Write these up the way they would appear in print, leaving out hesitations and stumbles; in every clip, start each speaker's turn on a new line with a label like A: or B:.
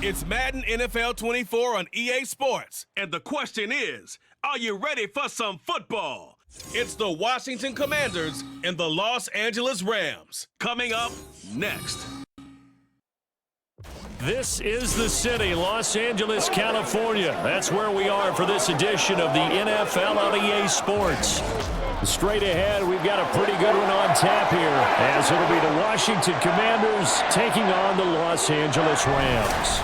A: It's Madden NFL 24 on EA Sports. And the question is, are you ready for some football? It's the Washington Commanders and the Los Angeles Rams. Coming up next.
B: This is the city, Los Angeles, California. That's where we are for this edition of the NFL on EA Sports. Straight ahead, we've got a pretty good one on tap here, as it'll be the Washington Commanders taking on the Los Angeles Rams.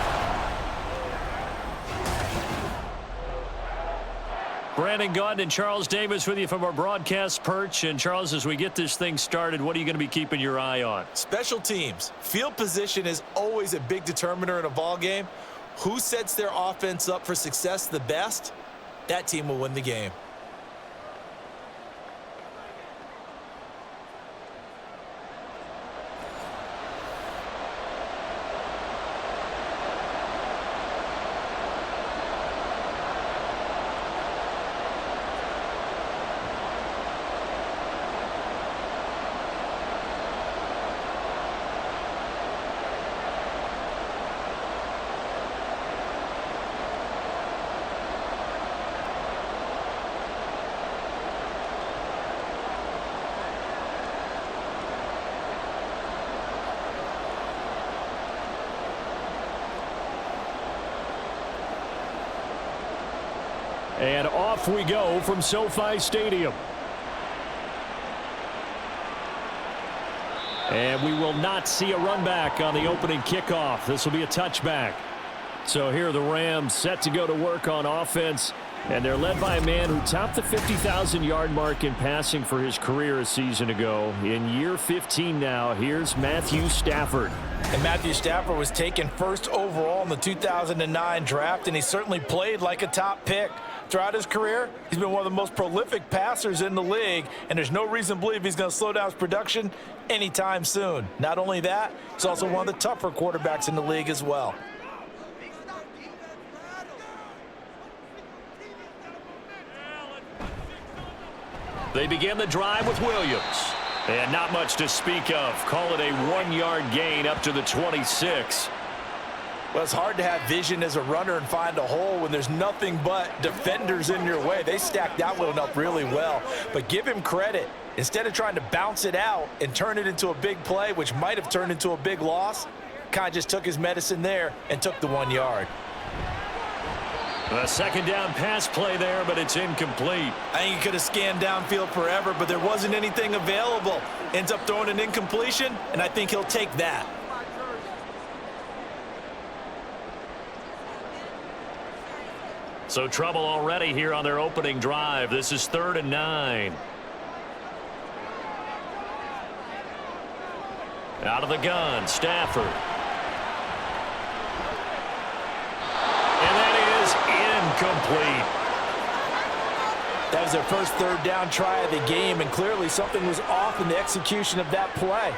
B: Brandon Gaudin and Charles Davis with you from our broadcast perch. And Charles, as we get this thing started, what are you going to be keeping your eye on?
C: Special teams. Field position is always a big determiner in a ball game. Who sets their offense up for success the best? That team will win the game.
B: And off we go from SoFi Stadium. And we will not see a run back on the opening kickoff. This will be a touchback. So here are the Rams set to go to work on offense. And they're led by a man who topped the 50,000-yard mark in passing for his career a season ago. In year 15 now, here's Matthew Stafford.
C: And Matthew Stafford was taken first overall in the 2009 draft, and he certainly played like a top pick. Throughout his career, he's been one of the most prolific passers in the league, and there's no reason to believe he's going to slow down his production anytime soon. Not only that, he's also one of the tougher quarterbacks in the league as well.
B: They begin the drive with Williams. And not much to speak of. Call it a 1-yard gain up to the 26.
C: Well, it's hard to have vision as a runner and find a hole when there's nothing but defenders in your way. They stacked that one up really well. But give him credit. Instead of trying to bounce it out and turn it into a big play, which might have turned into a big loss, kind of just took his medicine there and took the 1 yard.
B: A second down pass play there, but it's incomplete.
C: I think he could have scanned downfield forever, but there wasn't anything available. Ends up throwing an incompletion, and I think he'll take that.
B: So trouble already here on their opening drive. This is 3rd and 9. Out of the gun, Stafford. And that is incomplete.
C: That was their first 3rd down try of the game, and clearly something was off in the execution of that play.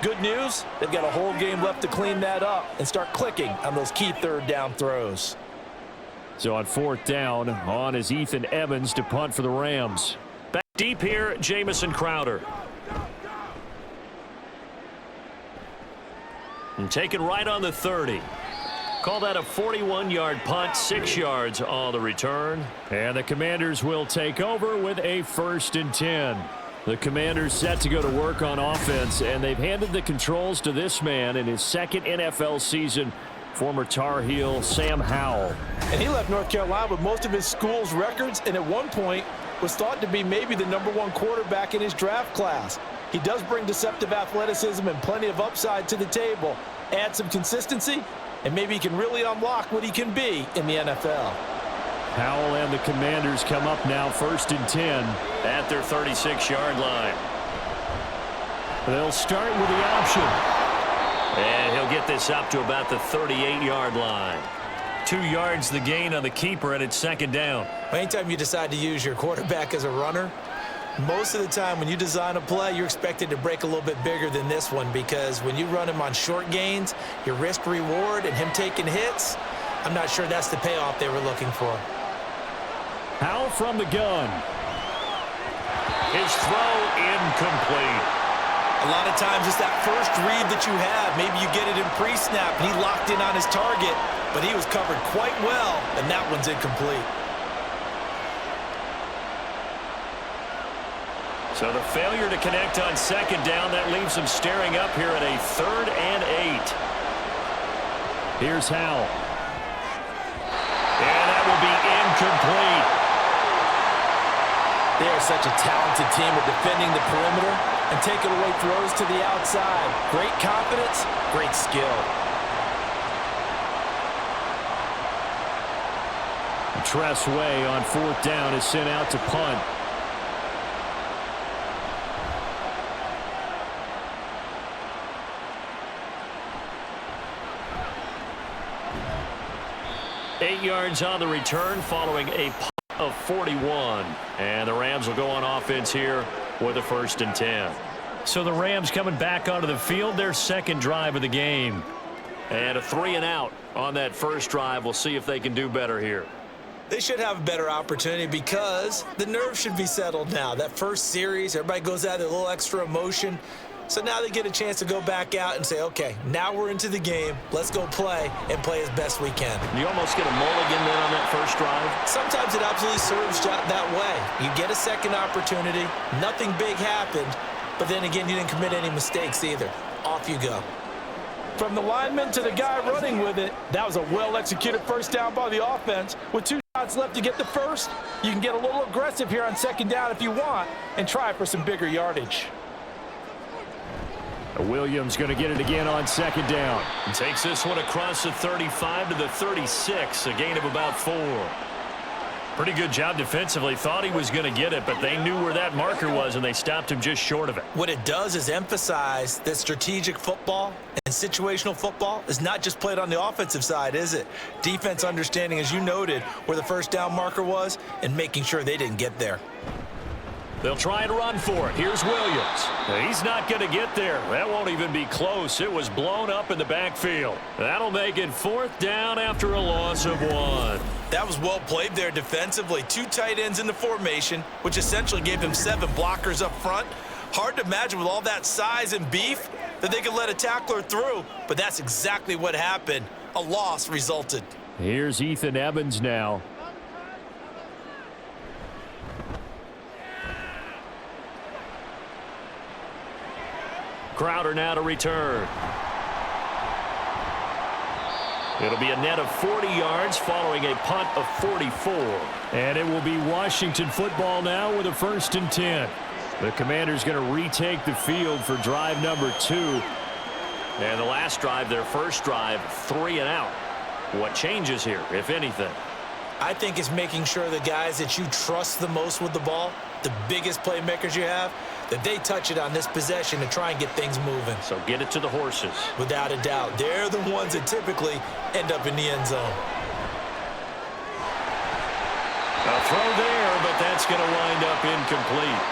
C: Good news, they've got a whole game left to clean that up and start clicking on those key 3rd down throws.
B: So on 4th down, on is Ethan Evans to punt for the Rams. Back deep here, Jamison Crowder. And taken right on the 30. Call that a 41-yard punt, 6 yards on the return. And the Commanders will take over with a 1st and 10. The Commanders set to go to work on offense, and they've handed the controls to this man in his 2nd NFL season, former Tar Heel Sam Howell.
C: And he left North Carolina with most of his school's records, and at one point was thought to be maybe the #1 quarterback in his draft class. He does bring deceptive athleticism and plenty of upside to the table. Add some consistency, and maybe he can really unlock what he can be in the NFL.
B: Howell and the Commanders come up now 1st and 10 at their 36-yard line. They'll start with the option. And he'll get this up to about the 38-yard line. 2 yards the gain on the keeper, and it's 2nd down.
C: Anytime you decide to use your quarterback as a runner, most of the time when you design a play, you're expected to break a little bit bigger than this one, because when you run him on short gains, your risk reward and him taking hits, I'm not sure that's the payoff they were looking for.
B: Howell from the gun. His throw incomplete.
C: A lot of times it's that first read that you have. Maybe you get it in pre-snap, and he locked in on his target, but he was covered quite well, and that one's incomplete.
B: So the failure to connect on second down, that leaves them staring up here at a 3rd and 8. Here's Howell. And that will be incomplete.
C: They are such a talented team at defending the perimeter and taking away throws to the outside. Great confidence, great skill.
B: Tress Way on 4th down is sent out to punt. Eight yards on the return following a punt of 41. And the Rams will go on offense here with a 1st and 10. So the Rams coming back onto the field, their second drive of the game. And a 3 and out on that first drive. We'll see if they can do better here.
C: They should have a better opportunity because the nerves should be settled now. That first series, everybody goes out with a little extra emotion. So now they get a chance to go back out and say, okay, now we're into the game. Let's go play and play as best we can.
B: You almost get a mulligan then on that first drive?
C: Sometimes it absolutely serves that way. You get a second opportunity. Nothing big happened. But then again, you didn't commit any mistakes either. Off you go. From the lineman to the guy running with it, that was a well-executed first down by the offense. With 2 shots left to get the first, you can get a little aggressive here on second down if you want and try for some bigger yardage.
B: Williams going to get it again on second down. Takes this one across the 35 to the 36, a gain of about 4. Pretty good job defensively. Thought he was going to get it, but they knew where that marker was, and they stopped him just short of it.
C: What it does is emphasize that strategic football and situational football is not just played on the offensive side, is it? Defense understanding, as you noted, where the first down marker was and making sure they didn't get there.
B: They'll try and run for it. Here's Williams. He's not going to get there. That won't even be close. It was blown up in the backfield. That'll make it 4th down after a loss of 1.
C: That was well played there defensively. 2 tight ends in the formation, which essentially gave them 7 blockers up front. Hard to imagine with all that size and beef that they could let a tackler through, but that's exactly what happened. A loss resulted.
B: Here's Ethan Evans now. Crowder now to return. It'll be a net of 40 yards following a punt of 44. And it will be Washington football now with a 1st and 10. The Commanders going to retake the field for drive number 2. And the last drive, their first drive, 3 and out. What changes here, if anything?
C: I think it's making sure the guys that you trust the most with the ball, the biggest playmakers you have, that they touch it on this possession to try and get things moving.
B: So get it to the horses.
C: Without a doubt. They're the ones that typically end up in the end zone.
B: A throw there, but that's going to wind up incomplete.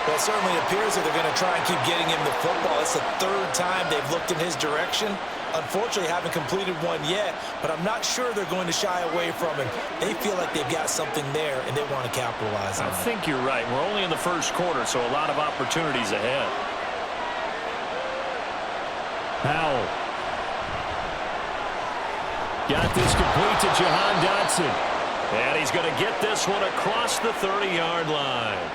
C: Well, it certainly appears that they're going to try and keep getting him the football. It's the 3rd time they've looked in his direction. Unfortunately, haven't completed one yet, but I'm not sure they're going to shy away from him. They feel like they've got something there, and they want to capitalize on it.
B: I think you're right. We're only in the first quarter, so a lot of opportunities ahead. Howell. Got this complete to Jahan Dotson. And he's going to get this one across the 30-yard line.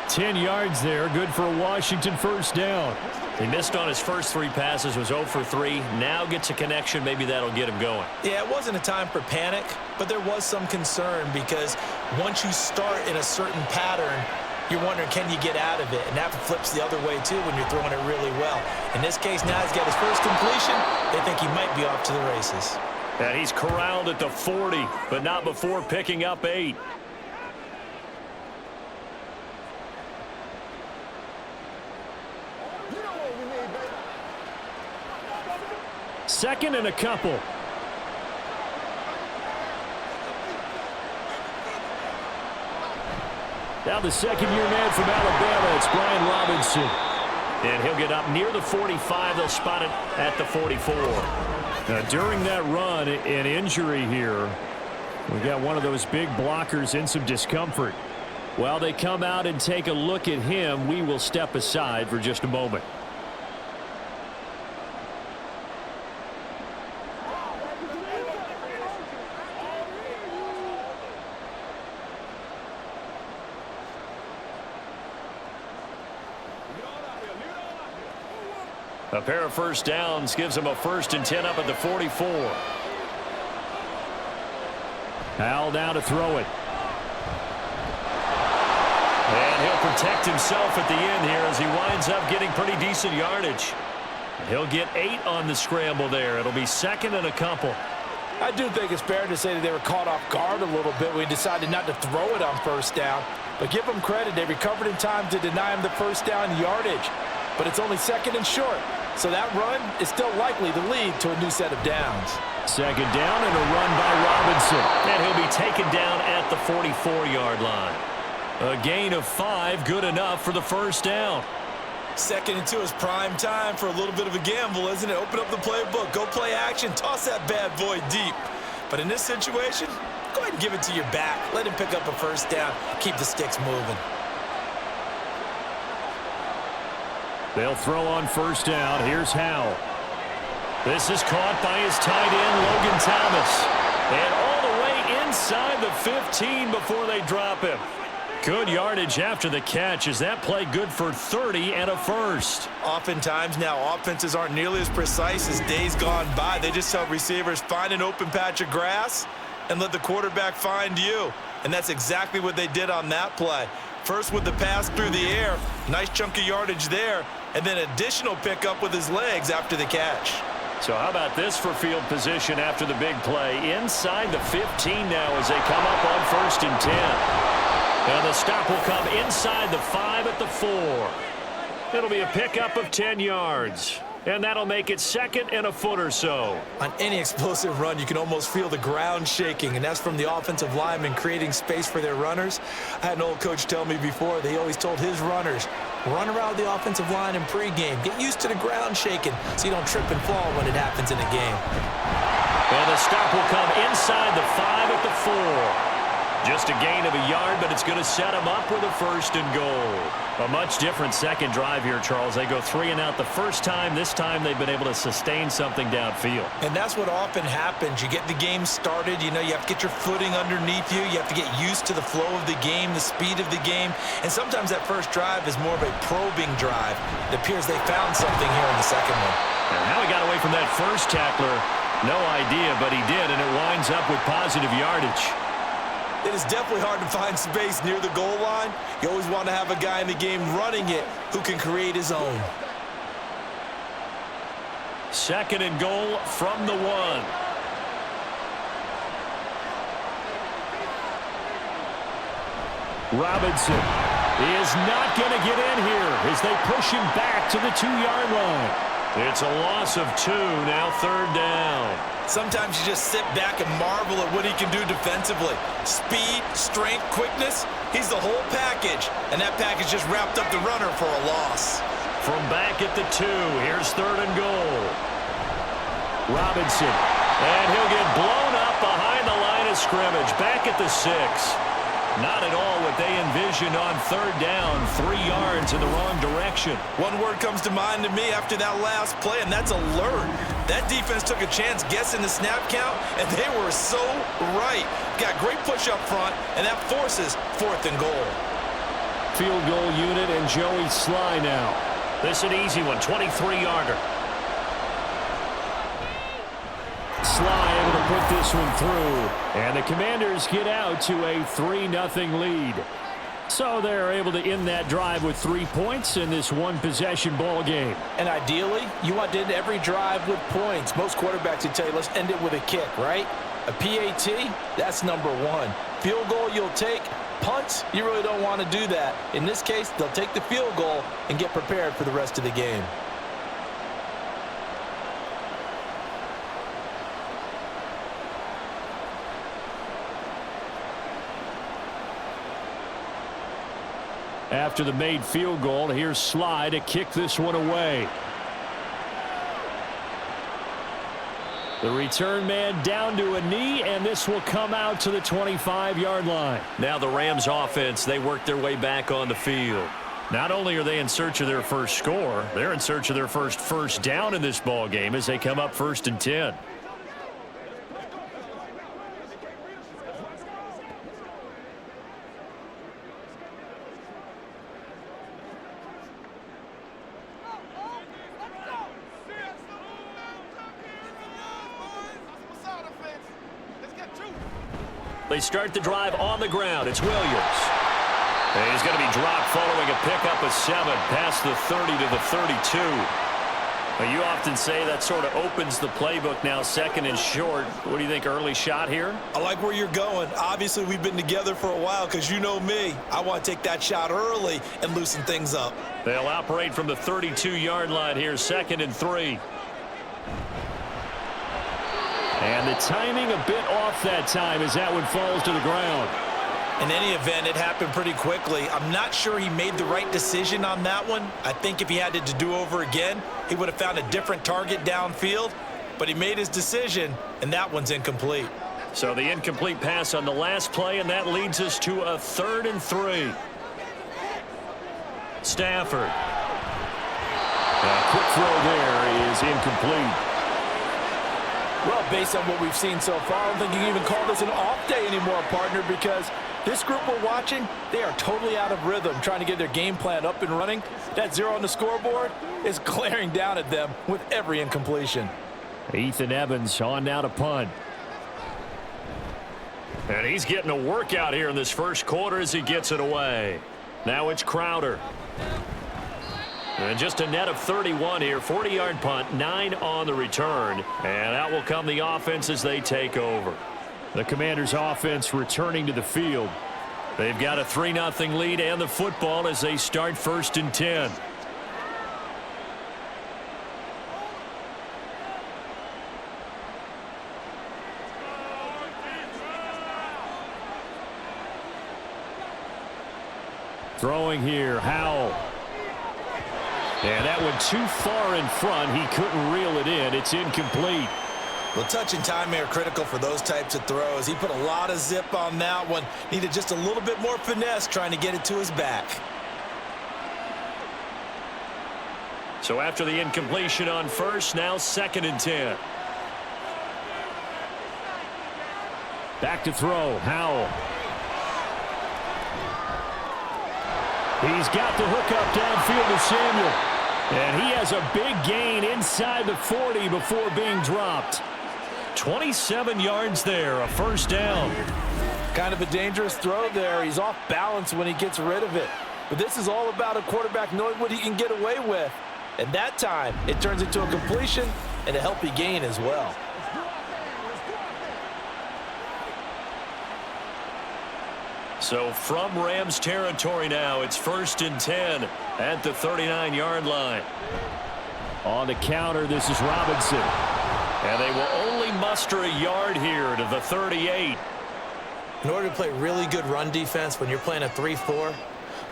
B: 10 yards there, good for a Washington 1st down. He missed on his first 3 passes, was 0 for 3. Now gets a connection. Maybe that'll get him going.
C: Yeah, it wasn't a time for panic, but there was some concern because once you start in a certain pattern, you're wondering, can you get out of it? And that flips the other way, too, when you're throwing it really well. In this case, now he's got his first completion. They think he might be off to the races.
B: And he's corralled at the 40, but not before picking up 8. Second and a couple. Now the second-year man from Alabama, it's Brian Robinson. And he'll get up near the 45. They'll spot it at the 44. Now, during that run, an injury here. We got one of those big blockers in some discomfort. While they come out and take a look at him, we will step aside for just a moment. A pair of first downs gives him a 1st and 10 up at the 44. Howell now to throw it. And he'll protect himself at the end here as he winds up getting pretty decent yardage. He'll get 8 on the scramble there. It'll be 2nd and a couple.
C: I do think it's fair to say that they were caught off guard a little bit when he decided not to throw it on first down. But give them credit. They recovered in time to deny him the first down yardage. But it's only 2nd and short. So that run is still likely to lead to a new set of downs.
B: 2nd down and a run by Robinson. And he'll be taken down at the 44-yard line. A gain of 5, good enough for the first down.
C: 2nd and 2 is prime time for a little bit of a gamble, isn't it? Open up the playbook, go play action, toss that bad boy deep. But in this situation, go ahead and give it to your back. Let him pick up a first down. Keep the sticks moving.
B: They'll throw on first down. Here's Howell. This is caught by his tight end, Logan Thomas. And all the way inside the 15 before they drop him. Good yardage after the catch. Is that play good for 30 and a first?
C: Oftentimes now, offenses aren't nearly as precise as days gone by. They just tell receivers, find an open patch of grass and let the quarterback find you. And that's exactly what they did on that play. First with the pass through the air, nice chunk of yardage there, and then additional pickup with his legs after the catch.
B: So how about this for field position after the big play? Inside the 15 now as they come up on 1st and 10. And the stop will come inside the 5 at the 4. It'll be a pickup of 10 yards. And that'll make it 2nd and a foot or so.
C: On any explosive run, you can almost feel the ground shaking, and that's from the offensive linemen creating space for their runners. I had an old coach tell me before, they always told his runners, run around the offensive line in pregame. Get used to the ground shaking so you don't trip and fall when it happens in a game.
B: And the stop will come inside the 5 at the 4. Just a gain of a yard, but it's going to set them up with a 1st and goal. A much different second drive here, Charles. They go 3 and out the first time. This time they've been able to sustain something downfield.
C: And that's what often happens. You get the game started. You know, you have to get your footing underneath you. You have to get used to the flow of the game, the speed of the game. And sometimes that first drive is more of a probing drive. It appears they found something here in the second one.
B: And how he got away from that first tackler, no idea, but he did, and it winds up with positive yardage.
C: It is definitely hard to find space near the goal line. You always want to have a guy in the game running it who can create his own.
B: 2nd and goal from the 1. Robinson is not going to get in here as they push him back to the 2-yard line. It's a loss of 2, now 3rd down.
C: Sometimes you just sit back and marvel at what he can do defensively. Speed, strength, quickness, he's the whole package. And that package just wrapped up the runner for a loss.
B: From back at the 2, here's 3rd and goal. Robinson, and he'll get blown up behind the line of scrimmage, back at the 6. Not at all what they envisioned on 3rd down, 3 yards in the wrong direction.
C: One word comes to mind to me after that last play, and that's alert. That defense took a chance guessing the snap count, and they were so right. Got great push up front, and that forces 4th and goal.
B: Field goal unit and Joey Sly now. This an easy one, 23-yarder. Sly able to put this one through, and the Commanders get out to a 3-0 lead. So they're able to end that drive with 3 points in this one-possession ball game.
C: And ideally, you want to end every drive with points. Most quarterbacks would tell you, let's end it with a kick, right? A PAT, that's number 1. Field goal you'll take. Punts, you really don't want to do that. In this case, they'll take the field goal and get prepared for the rest of the game.
B: After the made field goal, here's Sly to kick this one away. The return man down to a knee, and this will come out to the 25-yard line. Now the Rams offense, they work their way back on the field. Not only are they in search of their first score, they're in search of their first down in this ball game as they come up 1st and 10. They start the drive on the ground. It's Williams. And he's going to be dropped following a pickup of 7 past the 30 to the 32. Well, you often say that sort of opens the playbook now, second and short. What do you think, early shot here?
C: I like where you're going. Obviously, we've been together for a while because you know me. I want to take that shot early and loosen things up.
B: They'll operate from the 32-yard line here, 2nd and 3. And the timing a bit off that time as that one falls to the ground.
C: In any event, it happened pretty quickly. I'm not sure he made the right decision on that one. I think if he had to do over again, he would have found a different target downfield. But he made his decision, and that one's incomplete.
B: So the incomplete pass on the last play, and that leads us to a 3rd and 3. Stafford. A quick throw there is incomplete.
D: Well, based on what we've seen so far, I don't think you can even call this an off day anymore, partner, because this group we're watching, they are totally out of rhythm, trying to get their game plan up and running. That 0 on the scoreboard is glaring down at them with every incompletion.
B: Ethan Evans on now to punt. And he's getting a workout here in this first quarter as he gets it away. Now it's Crowder. And just a net of 31 here, 40-yard punt, 9 on the return. And that will come the offense as they take over. The Commanders' offense returning to the field. They've got a 3-0 lead and the football as they start 1st and 10. Throwing here, Howell. And that one too far in front. He couldn't reel it in. It's incomplete.
C: Well, touch and timing are critical for those types of throws. He put a lot of zip on that one. Needed just a little bit more finesse trying to get it to his back.
B: So after the incompletion on first, now 2nd and 10. Back to throw, Howell. He's got the hook up downfield to Samuel. And he has a big gain inside the 40 before being dropped. 27 yards there, a 1st down.
D: Kind of a dangerous throw there. He's off balance when he gets rid of it. But this is all about a quarterback knowing what he can get away with. And that time, it turns into a completion and a healthy gain as well.
B: So from Rams territory now, it's 1st and 10 at the 39-yard line. On the counter, this is Robinson. And they will only muster a yard here to the 38.
C: In order to play really good run defense when you're playing a 3-4,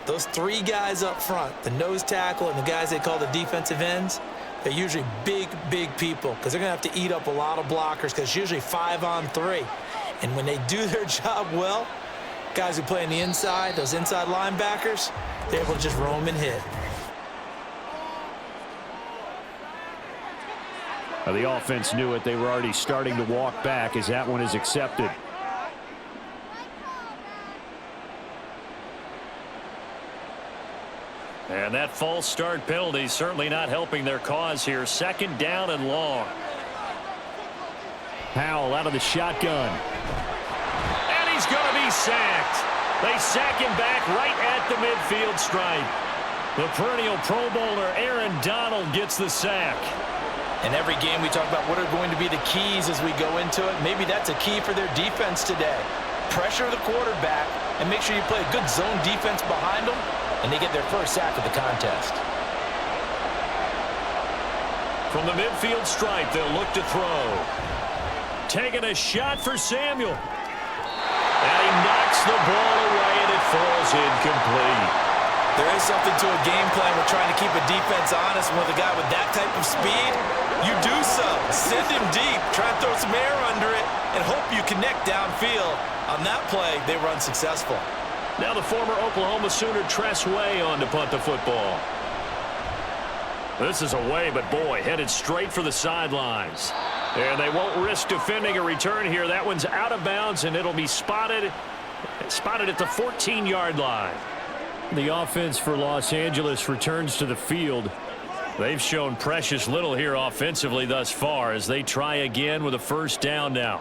C: those 3 guys up front, the nose tackle and the guys they call the defensive ends, they're usually big, big people because they're going to have to eat up a lot of blockers because it's usually 5 on 3. And when they do their job well, guys who play on the inside, those inside linebackers, they're able to just roam and hit.
B: The offense knew it. They were already starting to walk back as that one is accepted. And that false start penalty certainly not helping their cause here. 2nd down and long. Howell out of the shotgun. And he's going to be sacked. They sack him back right at the midfield stripe. The perennial Pro Bowler Aaron Donald gets the sack.
D: In every game we talk about what are going to be the keys as we go into it. Maybe that's a key for their defense today. Pressure the quarterback and make sure you play a good zone defense behind them, and they get their first sack of the contest.
B: From the midfield stripe, they'll look to throw. Taking a shot for Samuel. And he knocks the ball away, and it falls incomplete.
C: There is something to a game plan with trying to keep a defense honest. With a guy with that type of speed, you do so. Send him deep. Try and throw some air under it and hope you connect downfield. On that play, they were unsuccessful.
B: Now the former Oklahoma Sooner Tress Way on to punt the football. This is away, but boy, headed straight for the sidelines. And they won't risk defending a return here. That one's out of bounds, and it'll be spotted at the 14-yard line. The offense for Los Angeles returns to the field. They've shown precious little here offensively thus far as they try again with a 1st down now.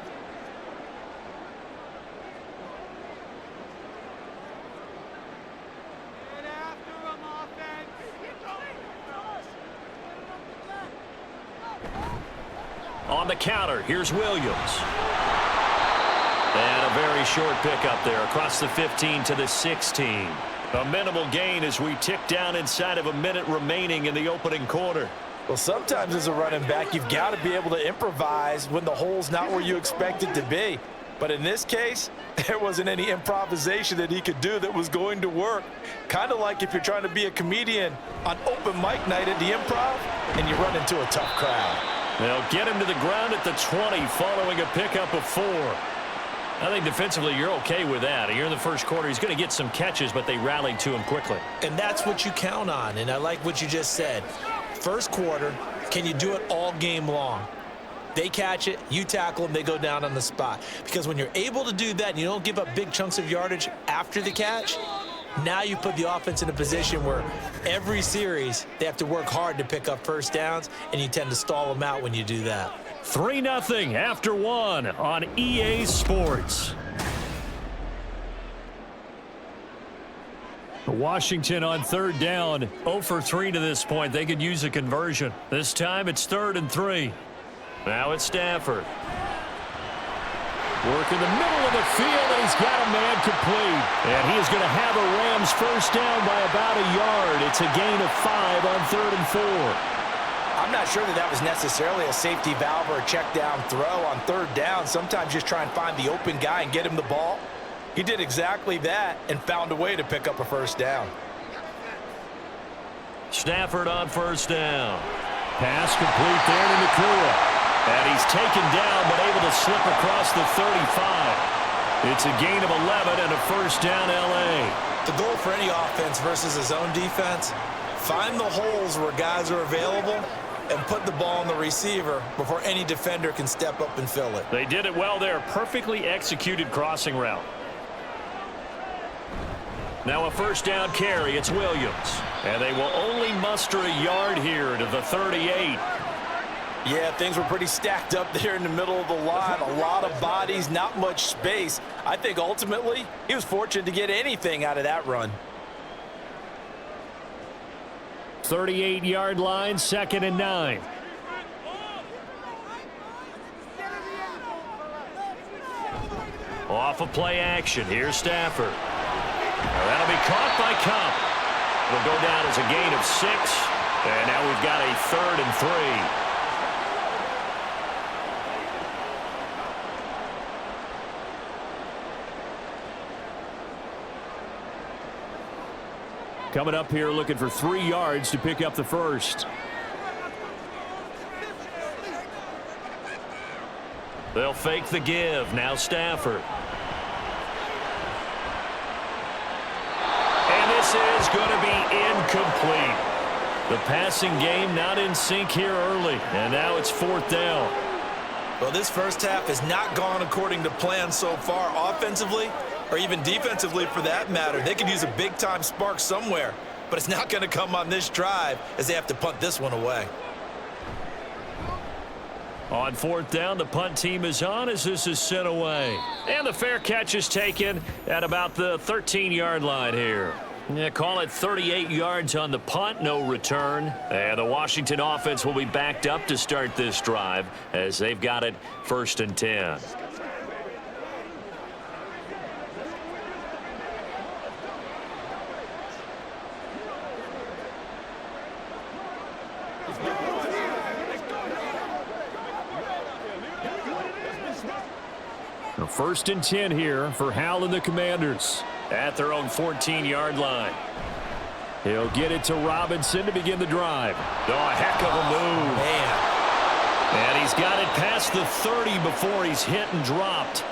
B: On the counter, here's Williams. And a very short pickup there across the 15 to the 16. A minimal gain as we tick down inside of a minute remaining in the opening quarter.
C: Well, sometimes as a running back, you've got to be able to improvise when the hole's not where you expect it to be. But in this case, there wasn't any improvisation that he could do that was going to work. Kind of like if you're trying to be a comedian on open mic night at the Improv and you run into a tough crowd.
B: They'll get him to the ground at the 20 following a pickup of 4. I think defensively you're okay with that. You're in the first quarter. He's going to get some catches, but they rallied to him quickly.
D: And that's what you count on, and I like what you just said. First quarter, can you do it all game long? They catch it, you tackle them, they go down on the spot. Because when you're able to do that and you don't give up big chunks of yardage after the catch, now you put the offense in a position where every series they have to work hard to pick up first downs, and you tend to stall them out when you do that.
B: 3-0 after 1 on EA Sports. Washington on third down, 0 for 3 to this point. They could use a conversion. This time it's 3rd and 3. Now it's Stafford. Work in the middle of the field, and he's got a man complete. And he is going to have a Rams first down by about a yard. It's a gain of 5 on 3rd and 4.
C: I'm not sure that was necessarily a safety valve or a check down throw on third down. Sometimes just try and find the open guy and get him the ball. He did exactly that and found a way to pick up a first down.
B: Stafford on first down. Pass complete there to Nakua. And he's taken down but able to slip across the 35. It's a gain of 11 and a first down LA.
D: The goal for any offense versus his own defense, find the holes where guys are available and put the ball on the receiver before any defender can step up and fill it.
B: They did it well there. Perfectly executed crossing route. Now a first down carry. It's Williams. And they will only muster a yard here to the 38.
C: Yeah, things were pretty stacked up there in the middle of the line. A lot of bodies, not much space. I think ultimately he was fortunate to get anything out of that run.
B: 38-yard line, 2nd and 9. Off of play action. Here's Stafford. Now that'll be caught by Kupp. Will go down as a gain of 6. And now we've got a 3rd and 3. Coming up here looking for 3 yards to pick up the first. They'll fake the give. Now Stafford. And this is going to be incomplete. The passing game not in sync here early. And now it's 4th down.
D: Well, this first half has not gone according to plan so far offensively, or even defensively for that matter. They could use a big-time spark somewhere, but it's not going to come on this drive as they have to punt this one away.
B: On 4th down, the punt team is on as this is sent away. And the fair catch is taken at about the 13-yard line here. Yeah, call it 38 yards on the punt, no return. And the Washington offense will be backed up to start this drive as they've got it 1st and 10. The 1st and 10 here for Hal and the Commanders at their own 14-yard line. He'll get it to Robinson to begin the drive. Oh, a heck of a move.
D: Man.
B: And he's got it past the 30 before he's hit and dropped.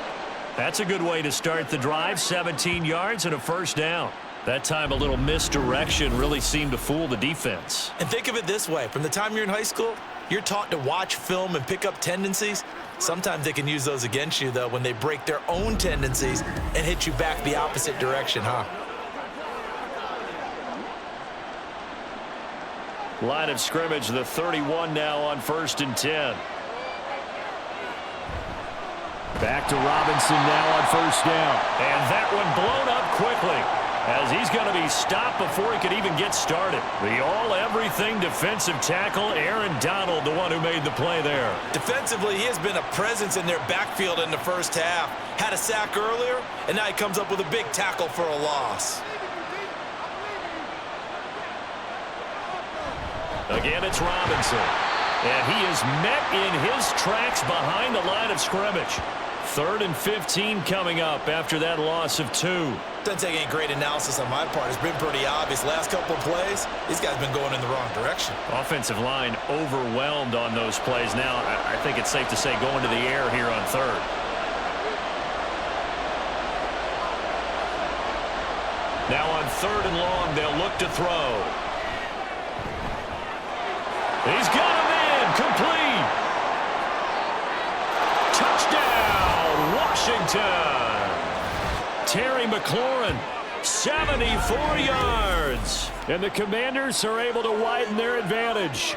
B: That's a good way to start the drive. 17 yards and a first down. That time a little misdirection really seemed to fool the defense.
D: And think of it this way. From the time you're in high school, you're taught to watch film and pick up tendencies. Sometimes they can use those against you, though, when they break their own tendencies and hit you back the opposite direction, huh?
B: Line of scrimmage, the 31 now on 1st and 10. Back to Robinson now on 1st down. And that one blown up quickly. as he's going to be stopped before he could even get started. The all-everything defensive tackle, Aaron Donald, the one who made the play there.
C: Defensively, he has been a presence in their backfield in the first half. Had a sack earlier, and now he comes up with a big tackle for a loss.
B: Again, it's Robinson. And he is met in his tracks behind the line of scrimmage. 3rd and 15 coming up after that loss of 2.
C: Doesn't take any great analysis on my part. It's been pretty obvious. Last couple of plays, these guys been going in the wrong direction.
B: Offensive line overwhelmed on those plays. Now, I think it's safe to say going to the air here on 3rd. Now on 3rd and long, they'll look to throw. He's got him in, complete. Touchdown, Washington. Terry McLaurin, 74 yards. And the Commanders are able to widen their advantage.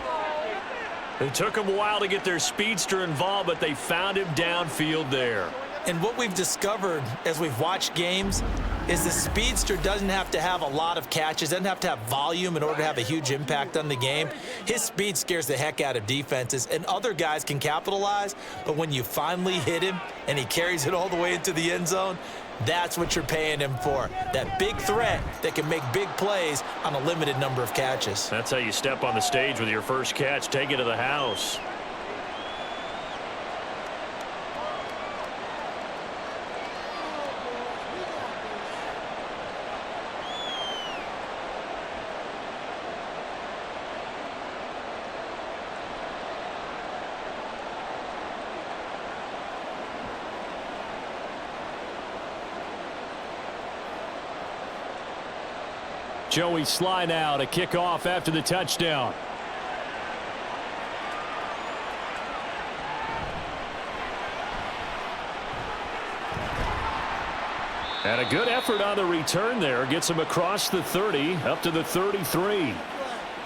B: It took them a while to get their speedster involved, but they found him downfield there.
C: And what we've discovered as we've watched games is the speedster doesn't have to have a lot of catches, doesn't have to have volume in order to have a huge impact on the game. His speed scares the heck out of defenses, and other guys can capitalize, but when you finally hit him and he carries it all the way into the end zone, that's what you're paying him for. That big threat that can make big plays on a limited number of catches.
B: That's how you step on the stage with your first catch. Take it to the house. Joey Slye now to kick off after the touchdown. And a good effort on the return there. Gets him across the 30, up to the 33.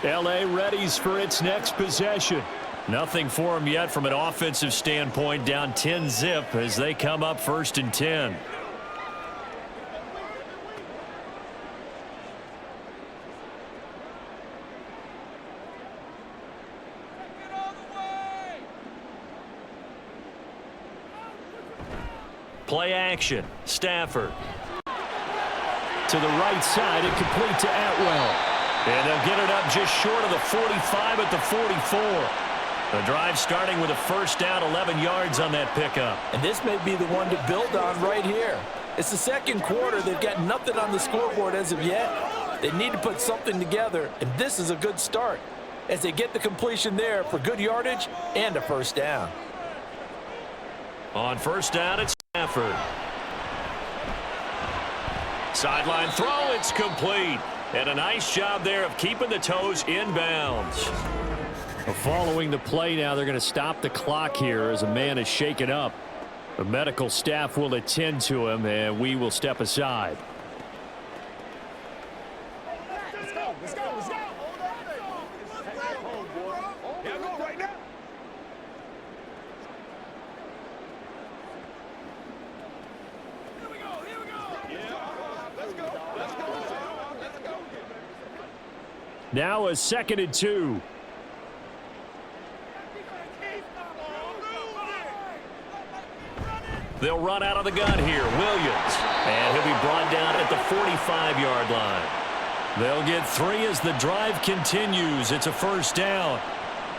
B: L.A. readies for its next possession. Nothing for him yet from an offensive standpoint. Down 10-zip as they come up 1st and 10. Play action. Stafford. To the right side and complete to Atwell. And they'll get it up just short of the 45 at the 44. The drive starting with a first down, 11 yards on that pickup.
D: And this may be the one to build on right here. It's the second quarter. They've got nothing on the scoreboard as of yet. They need to put something together, and this is a good start as they get the completion there for good yardage and a first down.
B: On first down, it's Stafford. Sideline throw, it's complete. And a nice job there of keeping the toes inbounds. Following the play now, they're going to stop the clock here as a man is shaken up. The medical staff will attend to him, and we will step aside.
E: Let's go. Let's go. Let's go. Yeah, go right now. Here we go. Here we go. Yeah. Let's go. Let's go. Let's go.
B: Now a 2nd and 2. They'll run out of the gun here. Williams. And he'll be brought down at the 45-yard line. They'll get 3 as the drive continues. It's a first down.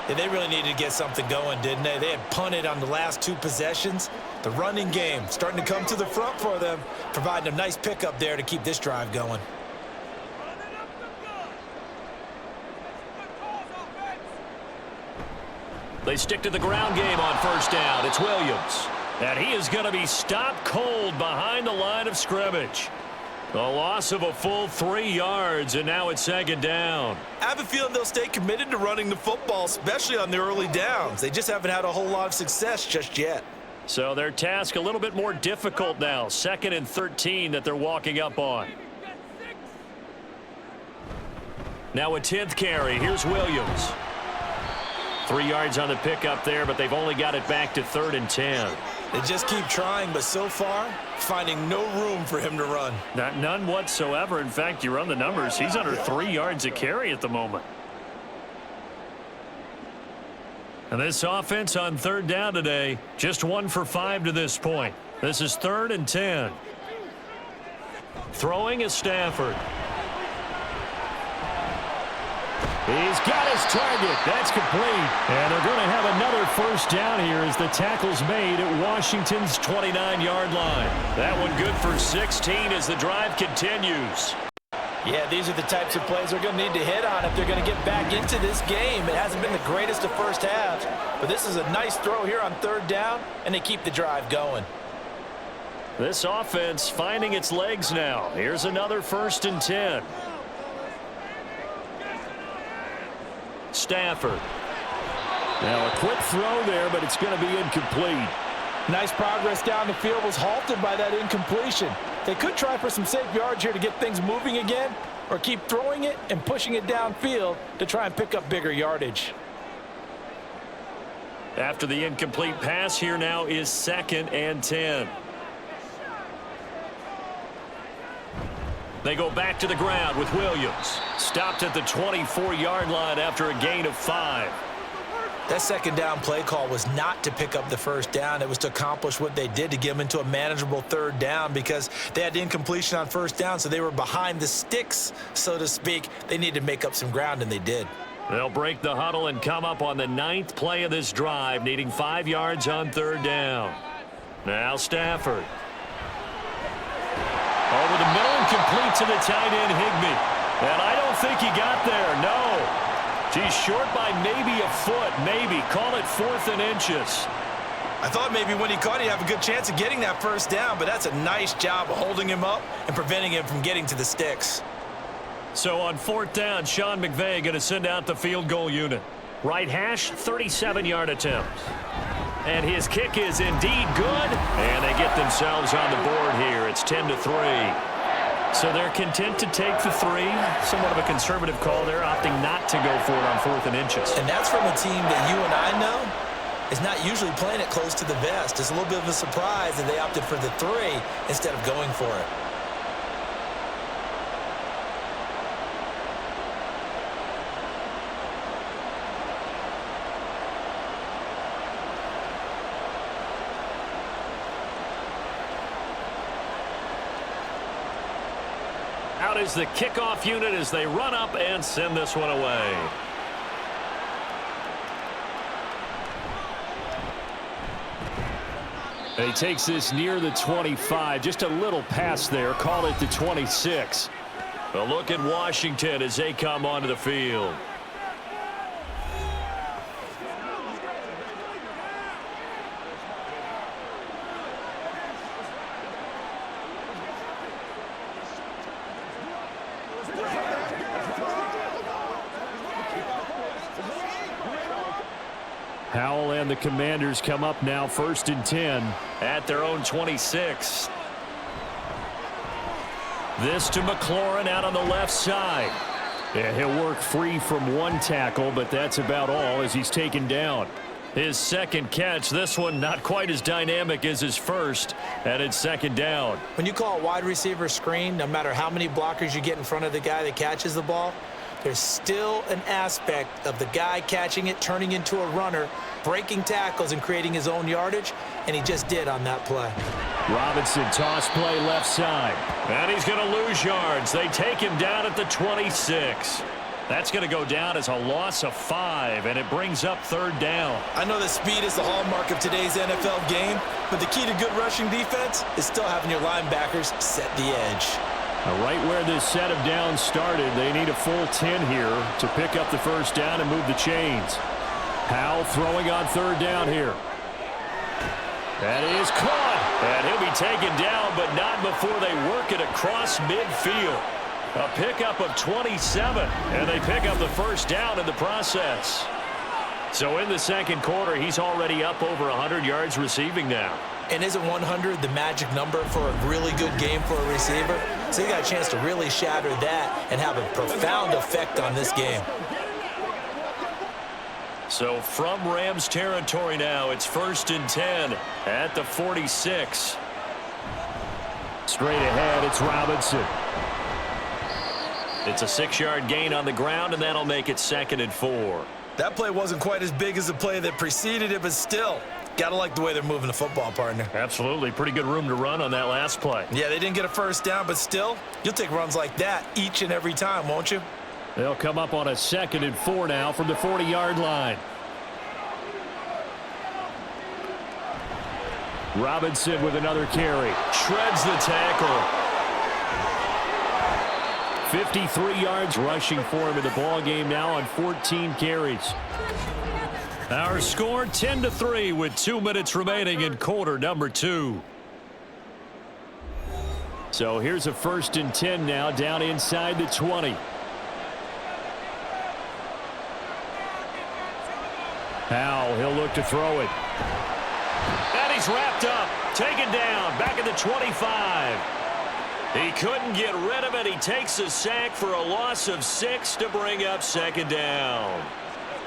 C: Yeah, they really needed to get something going, didn't they? They had punted on the last 2 possessions. The running game starting to come to the front for them, providing a nice pickup there to keep this drive going.
B: They stick to the ground game on first down. It's Williams. And he is going to be stopped cold behind the line of scrimmage. A loss of a full 3 yards, and now it's 2nd down.
C: I have a feeling they'll stay committed to running the football, especially on the early downs. They just haven't had a whole lot of success just yet.
B: So their task a little bit more difficult now. 2nd and 13 that they're walking up on. Now a 10th carry. Here's Williams. 3 yards on the pickup there, but they've only got it back to 3rd and 10.
C: They just keep trying, but so far, finding no room for him to run.
B: None whatsoever. In fact, you run the numbers. He's under 3 yards a carry at the moment. And this offense on third down today, just 1 for 5 to this point. This is 3rd and 10. Throwing is Stafford. He's got his target. That's complete. And they're going to have another first down here as the tackle's made at Washington's 29-yard line. That one good for 16 as the drive continues.
C: Yeah, these are the types of plays they're going to need to hit on if they're going to get back into this game. It hasn't been the greatest of first halves, but this is a nice throw here on third down, and they keep the drive going.
B: This offense finding its legs now. Here's another 1st and 10. Stafford. Now a quick throw there, but it's going to be incomplete.
D: Nice progress down the field was halted by that incompletion. They could try for some safe yards here to get things moving again, or keep throwing it and pushing it downfield to try and pick up bigger yardage.
B: After the incomplete pass, here now is 2nd and 10. They go back to the ground with Williams. Stopped at the 24-yard line after a gain of 5.
C: That second down play call was not to pick up the first down. It was to accomplish what they did, to get them into a manageable third down, because they had incompletion on first down, so they were behind the sticks, so to speak. They needed to make up some ground, and they did.
B: They'll break the huddle and come up on the 9th play of this drive, needing 5 yards on third down. Now Stafford. Over the middle and complete to the tight end, Higbee. And I don't think he got there, no. He's short by maybe a foot, maybe. Call it 4th and inches.
C: I thought maybe when he caught, he'd have a good chance of getting that first down, but that's a nice job of holding him up and preventing him from getting to the sticks.
B: So on 4th down, Sean McVay going to send out the field goal unit. Right hash, 37-yard attempt. And his kick is indeed good. And they get themselves on the board here. It's 10-3. So they're content to take the 3. Somewhat of a conservative call there, opting not to go for it on 4th and inches.
C: And that's from a team that you and I know is not usually playing it close to the vest. It's a little bit of a surprise that they opted for the 3 instead of going for it.
B: Out is the kickoff unit as they run up and send this one away. And he takes this near the 25. Just a little pass there. Call it the 26. A look at Washington as they come onto the field. Howell and the Commanders come up now 1st and 10 at their own 26. This to McLaurin out on the left side. Yeah, he'll work free from one tackle, but that's about all as he's taken down. His second catch, this one not quite as dynamic as his first, and it's 2nd down.
C: When you call a wide receiver screen, no matter how many blockers you get in front of the guy that catches the ball, there's still an aspect of the guy catching it, turning into a runner, breaking tackles and creating his own yardage, and he just did on that play.
B: Robinson toss play left side. And he's going to lose yards. They take him down at the 26. That's going to go down as a loss of 5, and it brings up 3rd down.
C: I know that speed is the hallmark of today's NFL game, but the key to good rushing defense is still having your linebackers set the edge.
B: Right where this set of downs started, they need a full 10 here to pick up the first down and move the chains. Howell throwing on 3rd down here. That is caught, and he'll be taken down, but not before they work it across midfield. A pickup of 27, and they pick up the first down in the process. So in the 2nd quarter, he's already up over 100 yards receiving now.
C: And isn't 100 the magic number for a really good game for a receiver? So he got a chance to really shatter that and have a profound effect on this game.
B: So from Rams territory now, it's 1st and 10 at the 46. Straight ahead, it's Robinson. It's a 6-yard gain on the ground, and that'll make it 2nd and 4.
C: That play wasn't quite as big as the play that preceded it, but still, got to like the way they're moving the football, partner.
B: Absolutely. Pretty good room to run on that last play.
C: Yeah, they didn't get a first down, but still, you'll take runs like that each and every time, won't you?
B: They'll come up on a 2nd and 4 now from the 40-yard line. Robinson with another carry. Shreds the tackle. 53 yards rushing for him in the ball game now on 14 carries. Our score 10-3 with 2 minutes remaining in quarter number 2. So here's a 1st and 10 now down inside the 20. Howell, he'll look to throw it. And he's wrapped up, taken down, back at the 25. He couldn't get rid of it. He takes a sack for a loss of 6 to bring up 2nd down.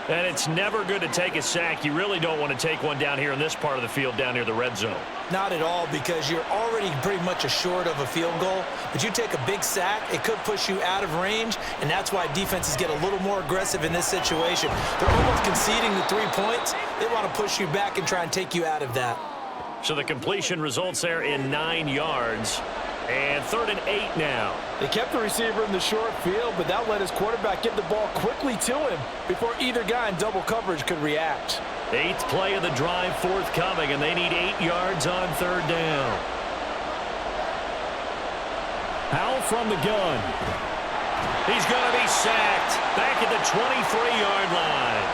B: And it's never good to take a sack. You really don't want to take one down here in this part of the field down near the red zone.
D: Not at all, because you're already pretty much assured of a field goal. But you take a big sack, it could push you out of range, and that's why defenses get a little more aggressive in this situation. They're almost conceding the 3 points. They want to push you back and try and take you out of that.
B: So the completion results there in 9 yards. And 3rd and 8 now.
C: They kept the receiver in the short field, but that let his quarterback get the ball quickly to him before either guy in double coverage could react.
B: 8th play of the drive forthcoming, and they need 8 yards on 3rd down. Howell from the gun. He's going to be sacked back at the 23-yard line.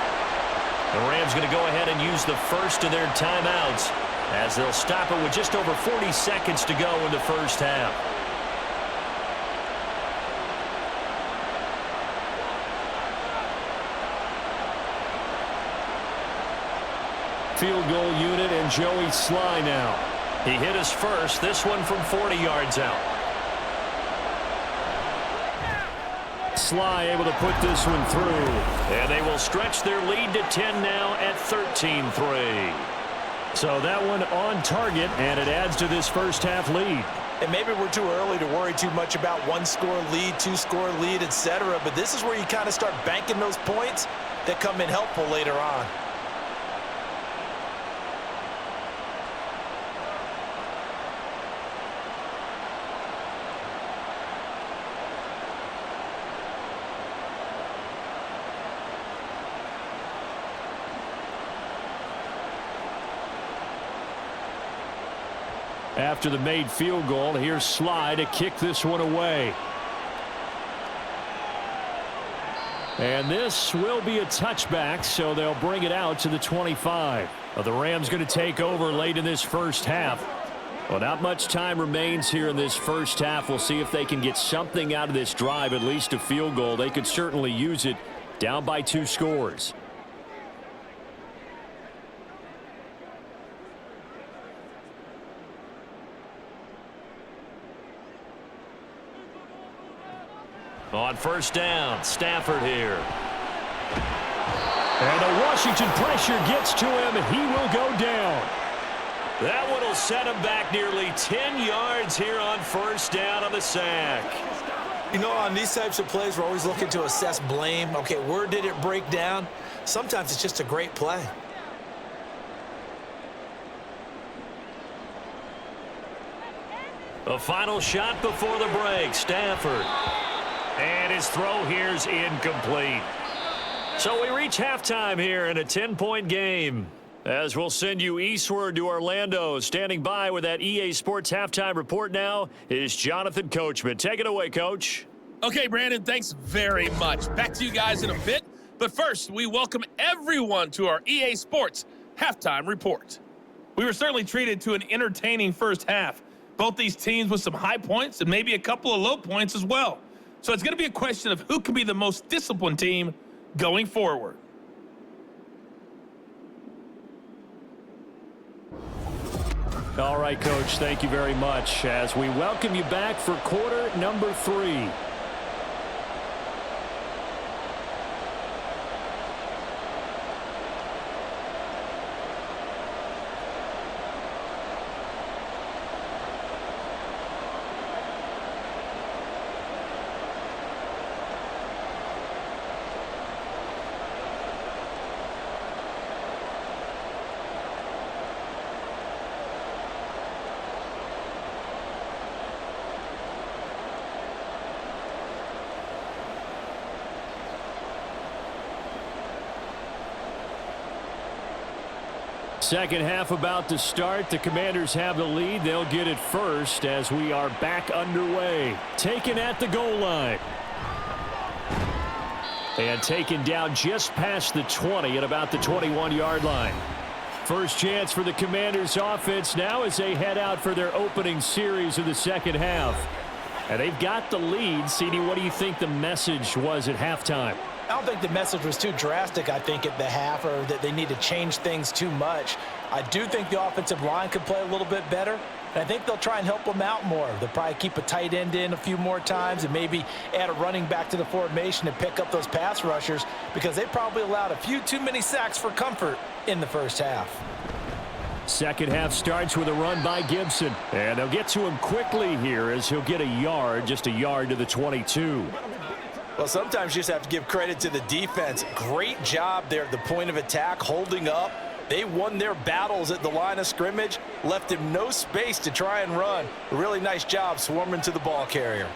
B: The Rams going to go ahead and use the first of their timeouts, as they'll stop it with just over 40 seconds to go in the first half. Field goal unit and Joey Sly now. He hit his first, this one from 40 yards out. Sly able to put this one through. And they will stretch their lead to 10 now at 13-3. So that one on target, and it adds to this first half lead.
C: And maybe we're too early to worry too much about 1-score lead, 2-score lead, etc. But this is where you kind of start banking those points that come in helpful later on.
B: After the made field goal, here's Sly to kick this one away. And this will be a touchback, so they'll bring it out to the 25. The Rams going to take over late in this first half. Well, not much time remains here in this first half. We'll see if they can get something out of this drive, at least a field goal. They could certainly use it, down by 2 scores. On first down, Stafford here. And the Washington pressure gets to him. He will go down. That one will set him back nearly 10 yards here on first down on the sack.
D: You know, on these types of plays, we're always looking to assess blame. Okay, where did it break down? Sometimes it's just a great play.
B: The final shot before the break, Stafford. And his throw here's incomplete. So we reach halftime here in a 10-point game. As we'll send you eastward to Orlando. Standing by with that EA Sports halftime report now is Jonathan Coachman. Take it away, Coach.
F: Okay, Brandon, thanks very much. Back to you guys in a bit. But first, we welcome everyone to our EA Sports halftime report. We were certainly treated to an entertaining first half. Both these teams with some high points and maybe a couple of low points as well. So it's going to be a question of who can be the most disciplined team going forward.
B: All right, Coach, thank you very much as we welcome you back for quarter number 3. Second half about to start. The Commanders have the lead. They'll get it first as we are back underway. Taken at the goal line. And taken down just past the 20 at about the 21-yard line. First chance for the Commanders offense now as they head out for their opening series of the second half. And they've got the lead. CD, what do you think the message was at halftime?
C: I don't think the message was too drastic, I think, at the half, or that they need to change things too much. I do think the offensive line could play a little bit better, and I think they'll try and help them out more. They'll probably keep a tight end in a few more times and maybe add a running back to the formation to pick up those pass rushers, because they probably allowed a few too many sacks for comfort in the first half.
B: Second half starts with a run by Gibson. And they'll get to him quickly here as he'll get a yard, just a yard to the 22.
C: Well, sometimes you just have to give credit to the defense. Great job there at the point of attack, holding up. They won their battles at the line of scrimmage, left him no space to try and run. A really nice job swarming to the ball carrier.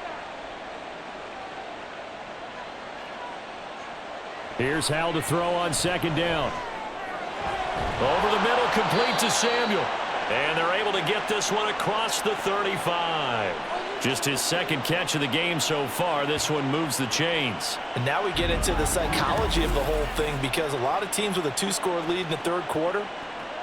B: Here's Howell to throw on second down. Over the middle, complete to Samuel. And they're able to get this one across the 35. Just his second catch of the game so far. This one moves the chains.
C: And now we get into the psychology of the whole thing, because a lot of teams with a 2-score lead in the third quarter,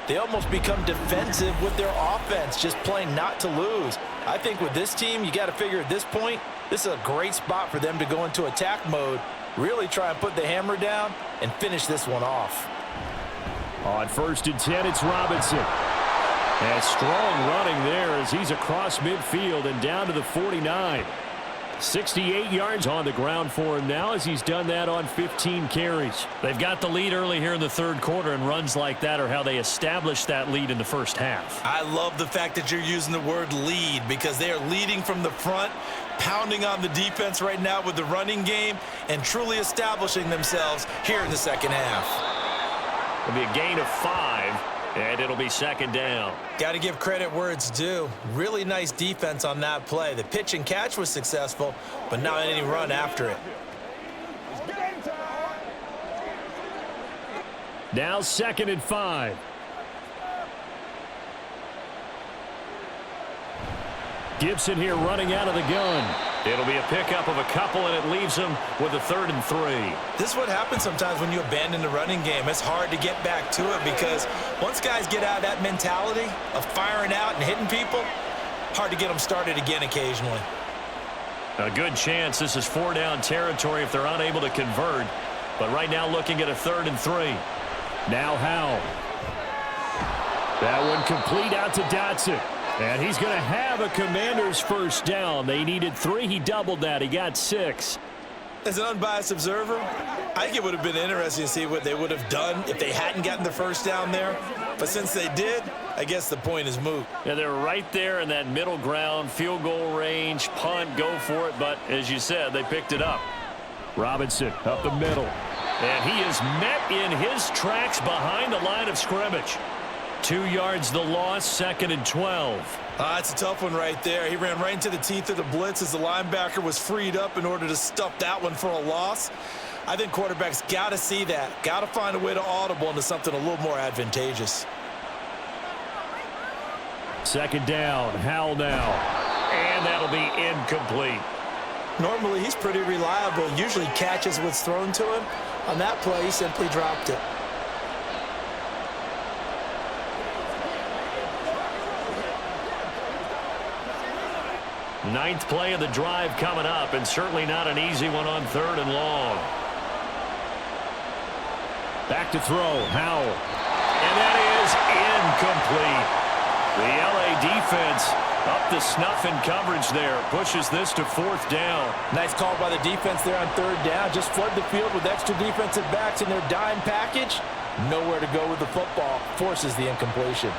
C: they almost become defensive with their offense, just playing not to lose. I think with this team, you got to figure at this point, this is a great spot for them to go into attack mode, really try and put the hammer down and finish this one off.
B: On 1st and 10, it's Robinson. And strong running there as he's across midfield and down to the 49. 68 yards on the ground for him now as he's done that on 15 carries. They've got the lead early here in the third quarter, and runs like that are how they establish that lead in the first half.
C: I love the fact that you're using the word lead, because they are leading from the front, pounding on the defense right now with the running game, and truly establishing themselves here in the second half.
B: It'll be a gain of 5. And it'll be second down.
C: Got to give credit where it's due. Really nice defense on that play. The pitch and catch was successful, but not any run after it.
B: Now 2nd and 5. Gibson here running out of the gun. It'll be a pickup of a couple, and it leaves him with a 3rd and 3.
C: This is what happens sometimes when you abandon the running game. It's hard to get back to it, because once guys get out of that mentality of firing out and hitting people, hard to get them started again occasionally.
B: A good chance this is 4-down territory if they're unable to convert. But right now looking at a 3rd and 3. Now Howell. That one complete out to Dotson. And he's going to have a Commander's first down. They needed 3. He doubled that. He got 6.
C: As an unbiased observer, I think it would have been interesting to see what they would have done if they hadn't gotten the first down there. But since they did, I guess the point is moot.
B: Yeah, they're right there in that middle ground, field goal range, punt, go for it. But as you said, they picked it up. Robinson up the middle. And he is met in his tracks behind the line of scrimmage. 2 yards the loss, 2nd and 12.
C: That's a tough one right there. He ran right into the teeth of the blitz as the linebacker was freed up in order to stuff that one for a loss. I think quarterbacks got to see that. Got to find a way to audible into something a little more advantageous.
B: 2nd down, Howell now. And that'll be incomplete.
C: Normally, he's pretty reliable. Usually catches what's thrown to him. On that play, he simply dropped it.
B: Ninth play of the drive coming up, and certainly not an easy one on 3rd and long. Back to throw, Howell. And that is incomplete. The LA defense up to snuff in coverage there. Pushes this to 4th down.
C: Nice call by the defense there on 3rd down. Just flood the field with extra defensive backs in their dime package. Nowhere to go with the football. Forces the incompletion.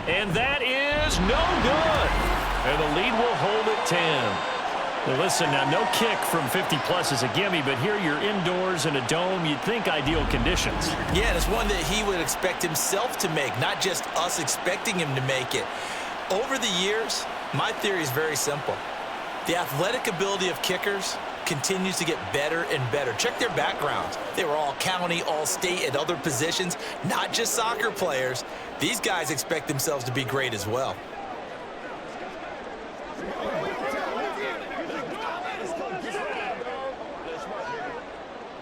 B: And that is no good. And the lead will hold at 10. Now listen, now no kick from 50-plus is a gimme, but here you're indoors in a dome. You'd think ideal conditions.
C: Yeah, and it's one that he would expect himself to make, not just us expecting him to make it. Over the years, my theory is very simple. The athletic ability of kickers continues to get better and better. Check their backgrounds. They were all county, all state, at other positions, not just soccer players. These guys expect themselves to be great as well.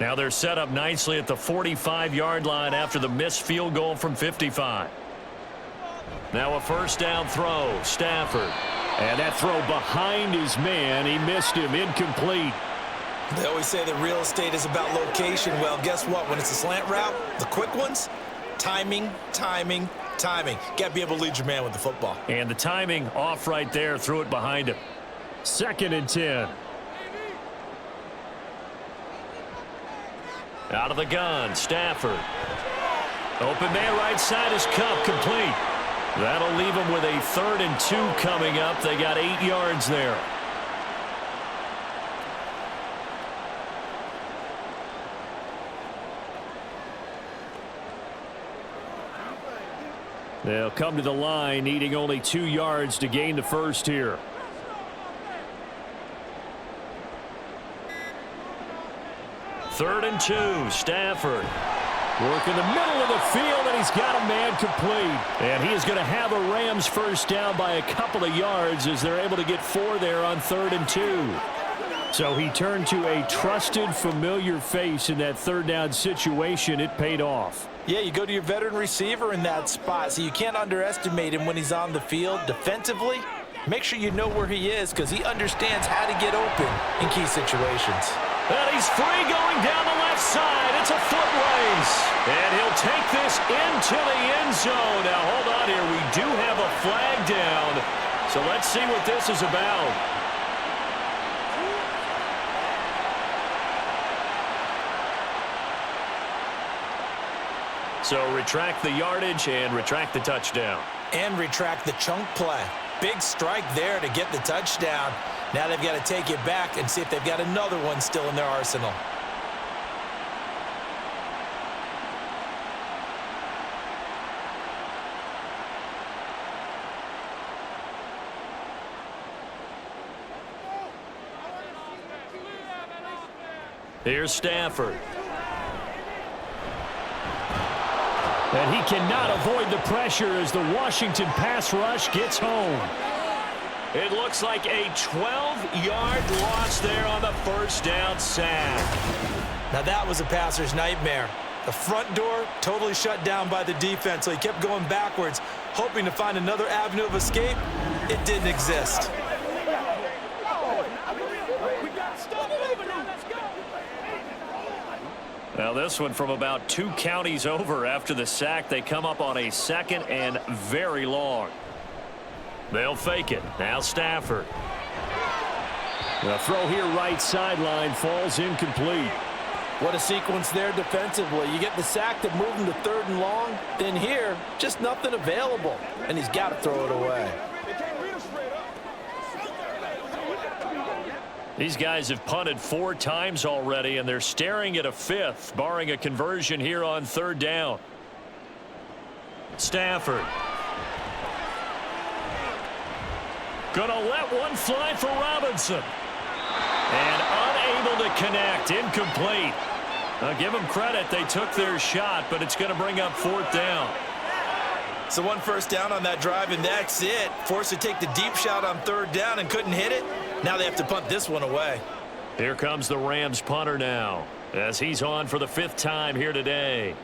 B: Now they're set up nicely at the 45-yard line after the missed field goal from 55. Now a first down throw, Stafford. And that throw behind his man, he missed him, incomplete.
C: They always say that real estate is about location. Well, guess what? When it's a slant route, the quick ones, timing, timing, timing. Got to be able to lead your man with the football.
B: And the timing off right there, threw it behind him. 2nd and 10. Out of the gun, Stafford. Open man right side is Kupp, complete. That'll leave them with a 3rd and 2 coming up. They got 8 yards there. They'll come to the line, needing only 2 yards to gain the first here. Third and 2, Stafford. Work in the middle of the field, and he's got a man complete. And he is going to have a Rams first down by a couple of yards as they're able to get 4 there on 3rd and 2. So he turned to a trusted, familiar face in that 3rd down situation. It paid off.
C: Yeah, you go to your veteran receiver in that spot, so you can't underestimate him when he's on the field. Defensively, make sure you know where he is because he understands how to get open in key situations.
B: And he's free going down the left side. It's a foot race. And he'll take this into the end zone. Now, hold on here. We do have a flag down. So let's see what this is about. So retract the yardage and retract the touchdown.
C: And retract the chunk play. Big strike there to get the touchdown. Now they've got to take it back and see if they've got another one still in their arsenal.
B: Here's Stafford. And he cannot avoid the pressure as the Washington pass rush gets home. It looks like a 12-yard loss there on the first down sack.
C: Now that was a passer's nightmare. The front door totally shut down by the defense, so he kept going backwards, hoping to find another avenue of escape. It didn't exist.
B: Now this one from about 2 counties over after the sack. They come up on a 2nd and very long. They'll fake it. Now Stafford. The throw here right sideline falls incomplete.
D: What a sequence there defensively. You get the sack to move him to 3rd and long. Then here, just nothing available. And he's got to throw it away.
B: These guys have punted 4 times already, and they're staring at a 5th, barring a conversion here on 3rd down. Stafford. Gonna let one fly for Robinson. And unable to connect. Incomplete. Now give them credit. They took their shot, but it's going to bring up 4th down.
C: So 1 first down on that drive, and that's it. Forced to take the deep shot on 3rd down and couldn't hit it. Now they have to punt this one away.
B: Here comes the Rams punter now, as he's on for the 5th time here today.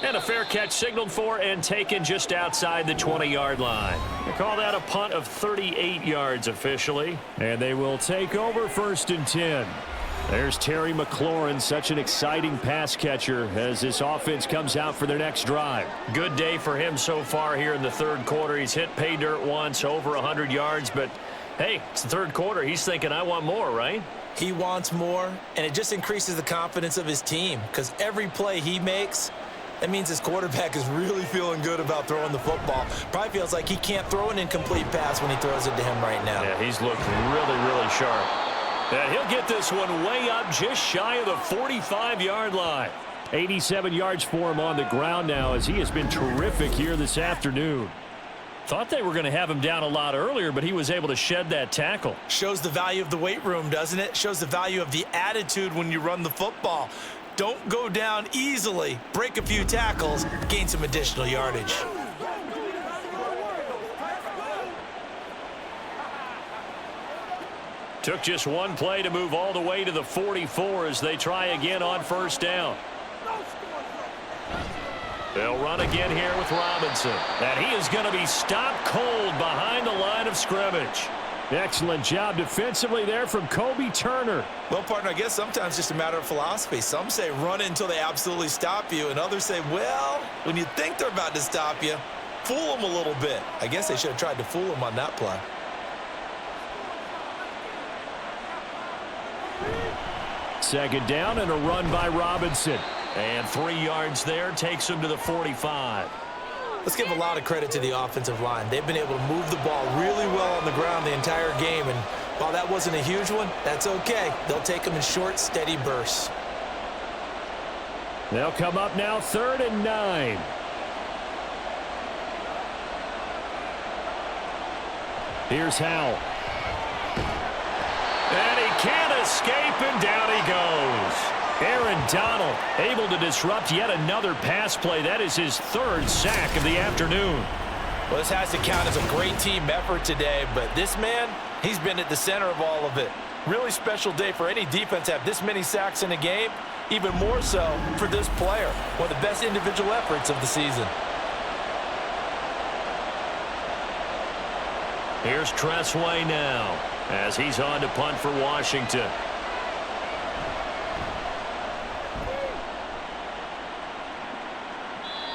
B: And a fair catch signaled for and taken just outside the 20-yard line. They call that a punt of 38 yards officially. And they will take over 1st and 10. There's Terry McLaurin, such an exciting pass catcher as this offense comes out for their next drive. Good day for him so far here in the 3rd quarter. He's hit pay dirt once, over 100 yards, but hey, it's the 3rd quarter. He's thinking, I want more, right?
C: He wants more, and it just increases the confidence of his team because every play he makes, that means his quarterback is really feeling good about throwing the football. Probably feels like he can't throw an incomplete pass when he throws it to him right now.
B: Yeah, he's looked really, really sharp. And he'll get this one way up just shy of the 45-yard line. 87 yards for him on the ground now as he has been terrific here this afternoon. Thought they were going to have him down a lot earlier, but he was able to shed that tackle.
C: Shows the value of the weight room, doesn't it? Shows the value of the attitude when you run the football. Don't go down easily. Break a few tackles, gain some additional yardage.
B: Took just one play to move all the way to the 44 as they try again on first down. They'll run again here with Robinson. And he is going to be stopped cold behind the line of scrimmage. Excellent job defensively there from Kobe Turner.
C: Well, partner, I guess sometimes it's just a matter of philosophy. Some say run until they absolutely stop you, and others say, well, when you think they're about to stop you, fool them a little bit. I guess they should have tried to fool them on that play.
B: Second down and a run by Robinson. And 3 yards there takes him to the 45.
C: Let's give a lot of credit to the offensive line. They've been able to move the ball really well on the ground the entire game. And while that wasn't a huge one, that's okay. They'll take them in short, steady bursts.
B: They'll come up now 3rd and 9. Here's Howell. And he can't escape, and down he goes. Aaron Donald able to disrupt yet another pass play. That is his 3rd sack of the afternoon.
C: Well, this has to count as a great team effort today, but this man, he's been at the center of all of it. Really special day for any defense to have this many sacks in a game, even more so for this player. One of the best individual efforts of the season.
B: Here's Tressway now as he's on to punt for Washington.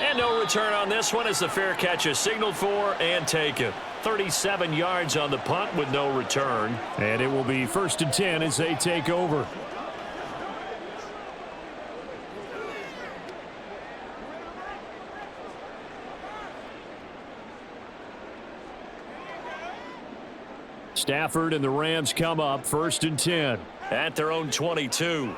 B: And no return on this one as the fair catch is signaled for and taken. 37 yards on the punt with no return. And it will be 1st and 10 as they take over. Stafford and the Rams come up 1st and 10 at their own 22.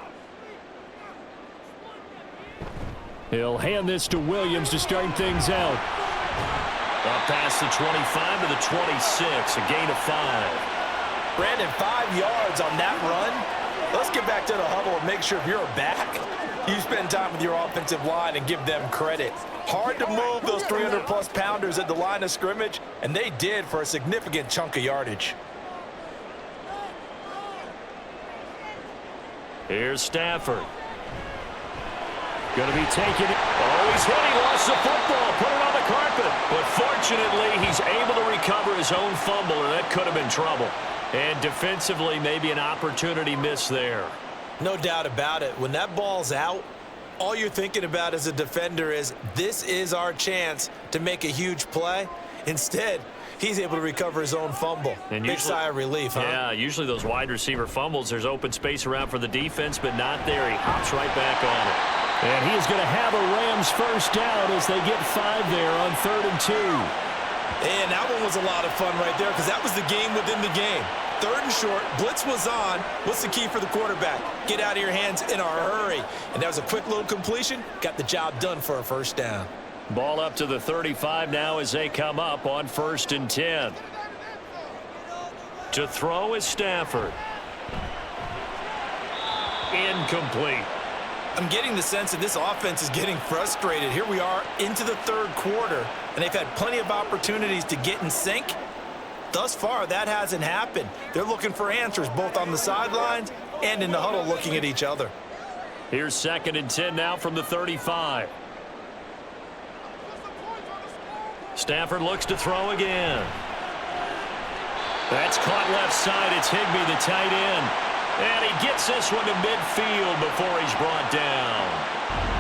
B: He'll hand this to Williams to start things out. Up past the 25 to the 26, a gain of 5.
C: Brandon, 5 yards on that run. Let's get back to the huddle and make sure if you're back, you spend time with your offensive line and give them credit. Hard to move those 300-plus pounders at the line of scrimmage, and they did for a significant chunk of yardage.
B: Here's Stafford. Going to be taken. Oh, he's hit. He lost the football. Put it on the carpet. But fortunately, he's able to recover his own fumble, and that could have been trouble. And defensively, maybe an opportunity miss there.
C: No doubt about it. When that ball's out, all you're thinking about as a defender is, this is our chance to make a huge play. Instead, he's able to recover his own fumble. And big sigh of relief, huh?
B: Yeah, usually those wide receiver fumbles, there's open space around for the defense, but not there. He hops right back on it. And he is going to have a Rams first down as they get 5 there on 3rd and 2.
C: And that one was a lot of fun right there because that was the game within the game. 3rd and short, blitz was on. What's the key for the quarterback? Get out of your hands in a hurry. And that was a quick little completion. Got the job done for a first down.
B: Ball up to the 35 now as they come up on 1st and 10. To throw is Stafford. Incomplete.
C: I'm getting the sense that this offense is getting frustrated. Here we are into the 3rd quarter, and they've had plenty of opportunities to get in sync. Thus far, that hasn't happened. They're looking for answers both on the sidelines and in the huddle looking at each other.
B: Here's 2nd and 10 now from the 35. Stafford looks to throw again. That's caught left side. It's Higbee, the tight end. And he gets this one to midfield before he's brought down.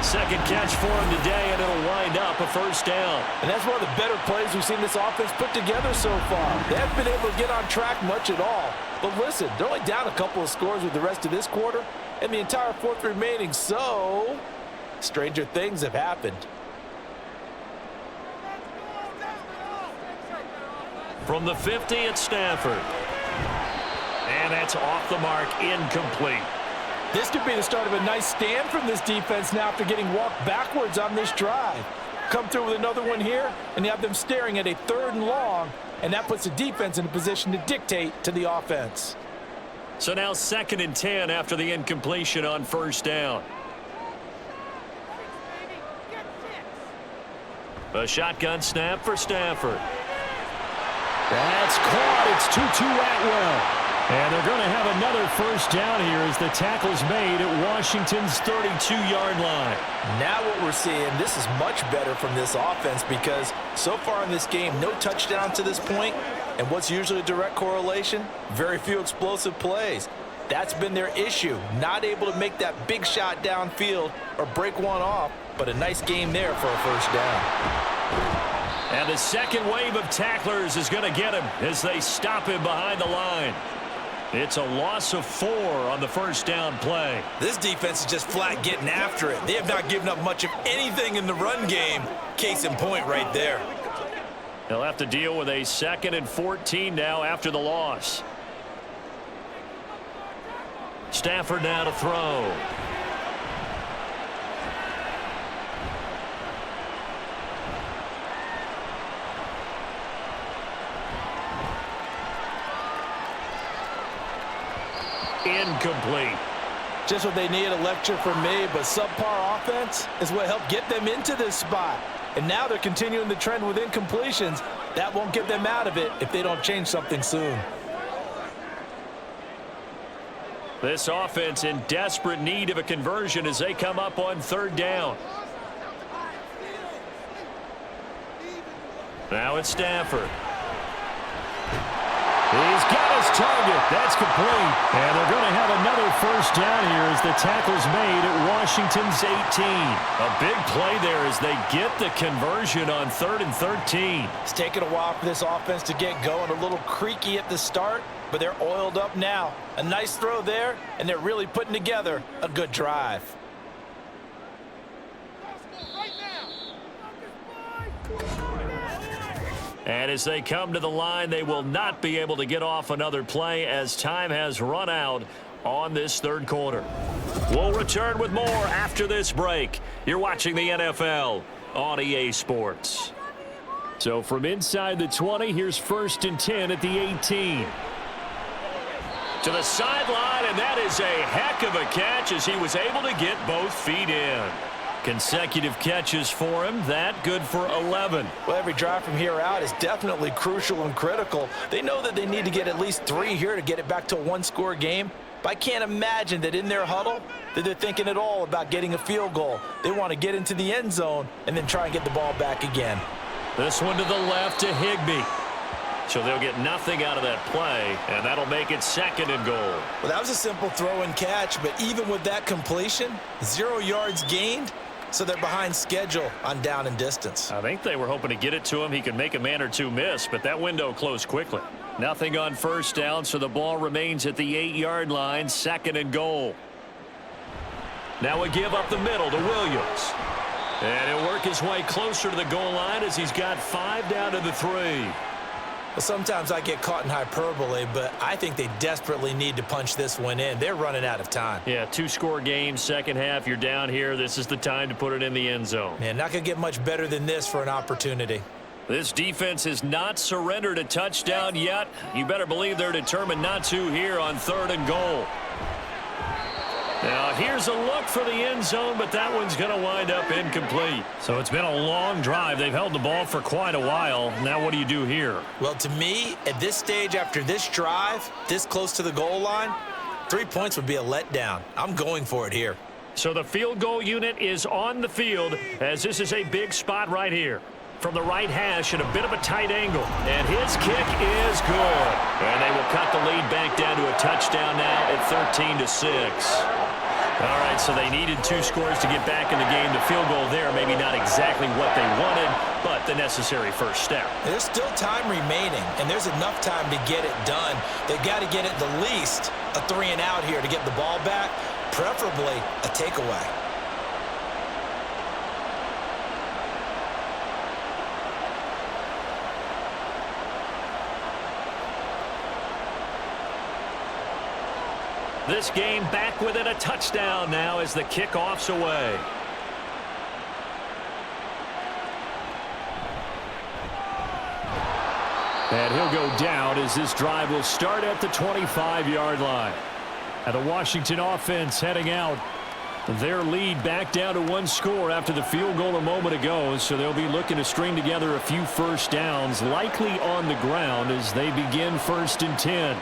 B: 2nd catch for him today, and it'll wind up a first down.
D: And that's one of the better plays we've seen this offense put together so far. They haven't been able to get on track much at all. But listen, they're only down a couple of scores with the rest of this quarter and the entire 4th remaining, so stranger things have happened.
B: From the 50, it's Stafford. And that's off the mark, incomplete.
D: This could be the start of a nice stand from this defense now after getting walked backwards on this drive.
C: come through with another one here, and you have them staring at a 3rd and long, and that puts the defense in a position to dictate to the offense.
B: So now 2nd and 10 after the incompletion on 1st down. A shotgun snap for Stafford. That's caught. It's Tutu Atwell. And they're going to have another 1st down here as the tackle's made at Washington's 32-yard line.
C: Now what we're seeing, this is much better from this offense because so far in this game, no touchdown to this point. And what's usually a direct correlation? Very few explosive plays. That's been their issue. Not able to make that big shot downfield or break one off, but a nice game there for a 1st down.
B: And the second wave of tacklers is going to get him as they stop him behind the line. It's a loss of 4 on the 1st down play.
C: This defense is just flat getting after it. They have not given up much of anything in the run game. Case in point right there.
B: They'll have to deal with a 2nd and 14 now after the loss. Stafford now to throw. Incomplete.
C: Just what they need, a lecture from me, but subpar offense is what helped get them into this spot. And now they're continuing the trend with incompletions. That won't get them out of it if they don't change something soon.
B: This offense in desperate need of a conversion as they come up on 3rd down. Now it's Stafford. He's got his target. That's complete. And they're going to have another 1st down here as the tackle's made at Washington's 18. A big play there as they get the conversion on 3rd and 13.
C: It's taken a while for this offense to get going. A little creaky at the start, but they're oiled up now. A nice throw there, and they're really putting together a good drive.
B: And as they come to the line, they will not be able to get off another play as time has run out on this 3rd quarter. We'll return with more after this break. You're watching the NFL on EA Sports. So from inside the 20, here's 1st and 10 at the 18. To the sideline, and that is a heck of a catch as he was able to get both feet in. Consecutive catches for him. That good for 11.
C: Well, every drive from here out is definitely crucial and critical. They know that they need to get at least 3 here to get it back to a 1-score game. But I can't imagine that in their huddle that they're thinking at all about getting a field goal. They want to get into the end zone and then try and get the ball back again.
B: This one to the left to Higbee. So they'll get nothing out of that play, and that'll make it 2nd and goal.
C: Well, that was a simple throw and catch, but even with that completion, 0 yards gained. So they're behind schedule on down and distance.
B: I think they were hoping to get it to him. He could make a man or two miss, but that window closed quickly. Nothing on 1st down, so the ball remains at the 8-yard line, 2nd and goal. Now a give up the middle to Williams. And he'll work his way closer to the goal line as he's got 5 down to the 3.
C: Well, sometimes I get caught in hyperbole, but I think they desperately need to punch this one in. They're running out of time.
B: Yeah, 2-score game, 2nd half. You're down here. This is the time to put it in the end zone.
C: Man, not going to get much better than this for an opportunity.
B: This defense has not surrendered a touchdown yet. You better believe they're determined not to here on 3rd and goal. Now, here's a look for the end zone, but that one's going to wind up incomplete. So it's been a long drive. They've held the ball for quite a while. Now what do you do here?
C: Well, to me, at this stage after this drive, this close to the goal line, 3 points would be a letdown. I'm going for it here.
B: So the field goal unit is on the field as this is a big spot right here. From the right hash at a bit of a tight angle. And his kick is good. And they will cut the lead back down to a touchdown now at 13-6. All right, so they needed 2 scores to get back in the game. The field goal there, maybe not exactly what they wanted, but the necessary first step.
C: There's still time remaining, and there's enough time to get it done. They've got to get at the least a 3 and out here to get the ball back, preferably a takeaway.
B: This game back within a touchdown now as the kickoff's away. And he'll go down as this drive will start at the 25-yard line. And the Washington offense heading out. Their lead back down to one score after the field goal a moment ago. So they'll be looking to string together a few first downs, likely on the ground as they begin 1st and 10.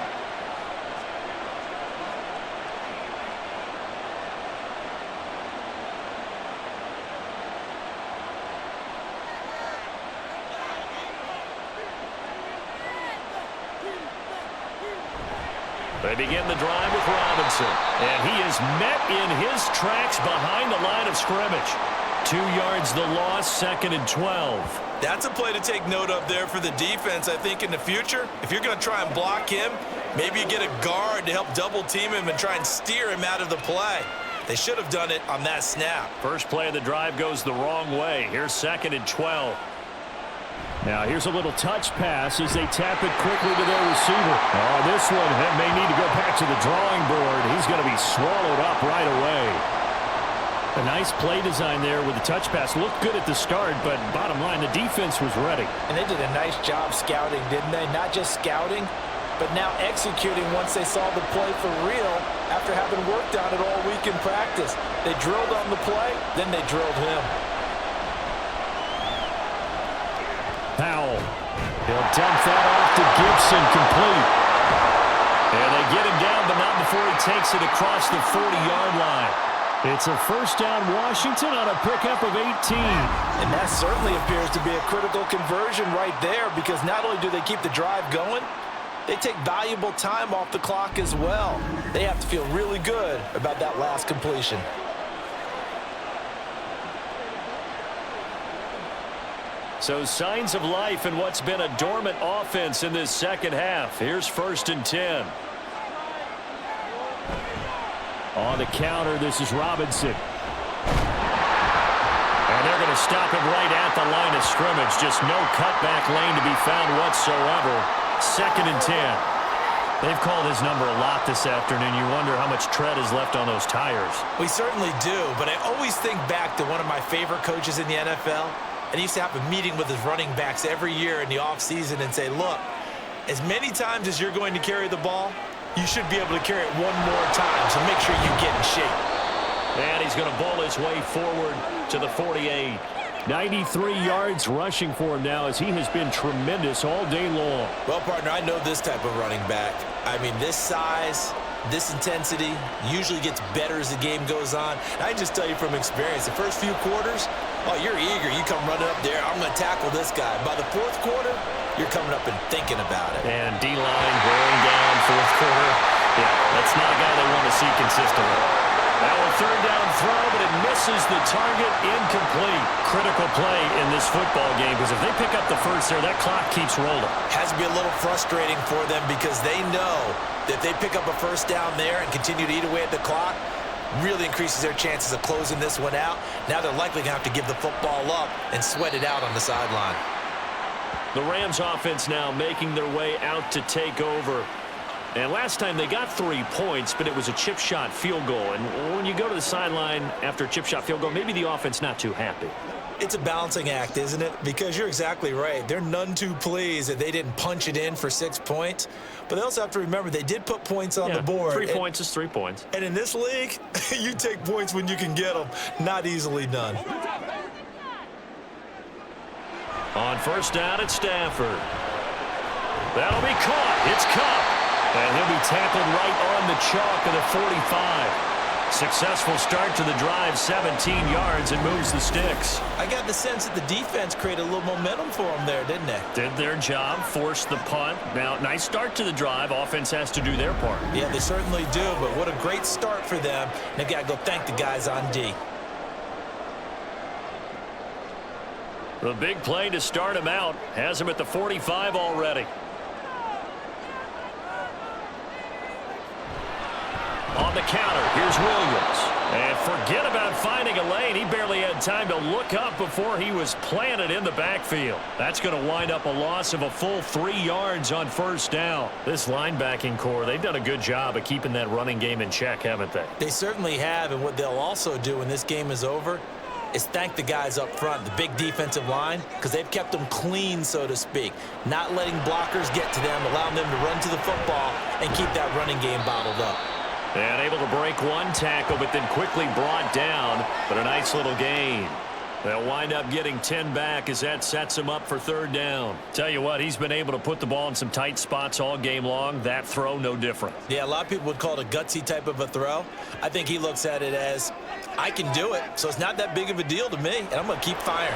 B: They begin the drive with Robinson, and he is met in his tracks behind the line of scrimmage. 2 yards the loss, 2nd and 12.
C: That's a play to take note of there for the defense, I think, in the future. If you're going to try and block him, maybe you get a guard to help double team him and try and steer him out of the play. They should have done it on that snap.
B: First play of the drive goes the wrong way. Here's 2nd and 12. Now here's a little touch pass as they tap it quickly to their receiver. Oh, this one may need to go back to the drawing board. He's going to be swallowed up right away. A nice play design there with the touch pass. Looked good at the start, but bottom line, the defense was ready.
D: And they did a nice job scouting, didn't they? Not just scouting, but now executing once they saw the play for real after having worked on it all week in practice. They drilled on the play, then they drilled him.
B: Powell. He'll dump that off to Gibson, complete. And they get him down, but not before he takes it across the 40-yard line. It's a first down Washington on a pickup of 18.
D: And that certainly appears to be a critical conversion right there, because not only do they keep the drive going, they take valuable time off the clock as well. They have to feel really good about that last completion.
B: So signs of life in what's been a dormant offense in this second half. Here's 1st and 10. On the counter, this is Robinson. And they're going to stop him right at the line of scrimmage. Just no cutback lane to be found whatsoever. 2nd and 10. They've called his number a lot this afternoon. You wonder how much tread is left on those tires.
C: We certainly do, but I always think back to one of my favorite coaches in the NFL. And he used to have a meeting with his running backs every year in the offseason and say, look, as many times as you're going to carry the ball, you should be able to carry it one more time, so make sure you get in shape.
B: And he's going to bowl his way forward to the 48. 93 yards rushing for him now as he has been tremendous all day long.
C: Well, partner, I know this type of running back. I mean, this size, this intensity usually gets better as the game goes on. And I just tell you from experience, the first few quarters, oh, you're eager. You come running up there, I'm going to tackle this guy. By the 4th quarter, you're coming up and thinking about it.
B: And D-line wearing down 4th quarter. Yeah, that's not a guy they want to see consistently. Now a 3rd down throw, but it misses the target, incomplete. Critical play in this football game, because if they pick up the first there, that clock keeps rolling.
C: Has to be a little frustrating for them because they know that if they pick up a first down there and continue to eat away at the clock, really increases their chances of closing this one out. Now they're likely going to have to give the football up and sweat it out on the sideline.
B: The Rams offense now making their way out to take over. And last time they got 3 points, but it was a chip shot field goal. And when you go to the sideline after a chip shot field goal, maybe the offense not too happy.
C: It's a balancing act, isn't it? Because you're exactly right. They're none too pleased that they didn't punch it in for 6 points. But they also have to remember they did put points on the board.
B: 3 points is 3 points.
C: And in this league, you take points when you can get them. Not easily done.
B: On 1st down at Stafford. That'll be caught. It's Kupp. And he'll be tackled right on the chalk of the 45. Successful start to the drive, 17 yards, and moves the sticks.
C: I got the sense that the defense created a little momentum for them there, didn't they?
B: Did their job, forced the punt. Now, nice start to the drive. Offense has to do their part.
C: Yeah, they certainly do, but what a great start for them. They've got to go thank the guys on D.
B: The big play to start him out has him at the 45 already. On the counter, here's Williams. And forget about finding a lane. He barely had time to look up before he was planted in the backfield. That's going to wind up a loss of a full 3 yards on 1st down. This linebacking core, they've done a good job of keeping that running game in check, haven't they?
C: They certainly have, and what they'll also do when this game is over is thank the guys up front, the big defensive line, because they've kept them clean, so to speak, not letting blockers get to them, allowing them to run to the football and keep that running game bottled up.
B: And able to break one tackle, but then quickly brought down, but a nice little gain. They'll wind up getting 10 back as that sets him up for third down. Tell you what, he's been able to put the ball in some tight spots all game long. That throw, no different.
C: Yeah, a lot of people would call it a gutsy type of a throw. I think he looks at it as, I can do it, so it's not that big of a deal to me, and I'm going to keep firing.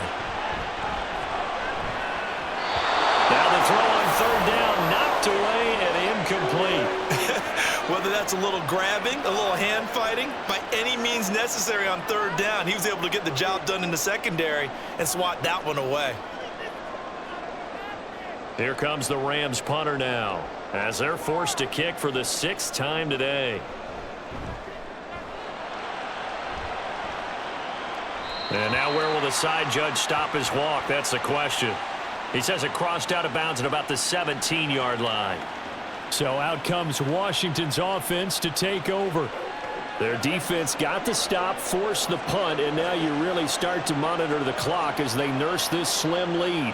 B: Now the throw on third down, knocked away and incomplete.
C: Whether that's a little grabbing, a little hand fighting, by any means necessary on third down, he was able to get the job done in the secondary and swat that one away.
B: Here comes the Rams punter now, as they're forced to kick for the 6th time today. And now where will the side judge stop his walk? That's the question. He says it crossed out of bounds at about the 17-yard line. So out comes Washington's offense to take over. Their defense got the stop, forced the punt, and now you really start to monitor the clock as they nurse this slim lead.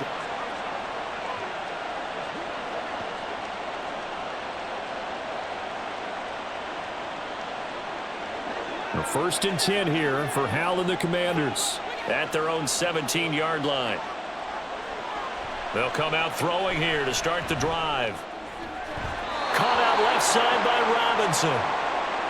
B: The 1st and 10 here for Hal and the Commanders at their own 17-yard line. They'll come out throwing here to start the drive. Caught out left side by Robinson.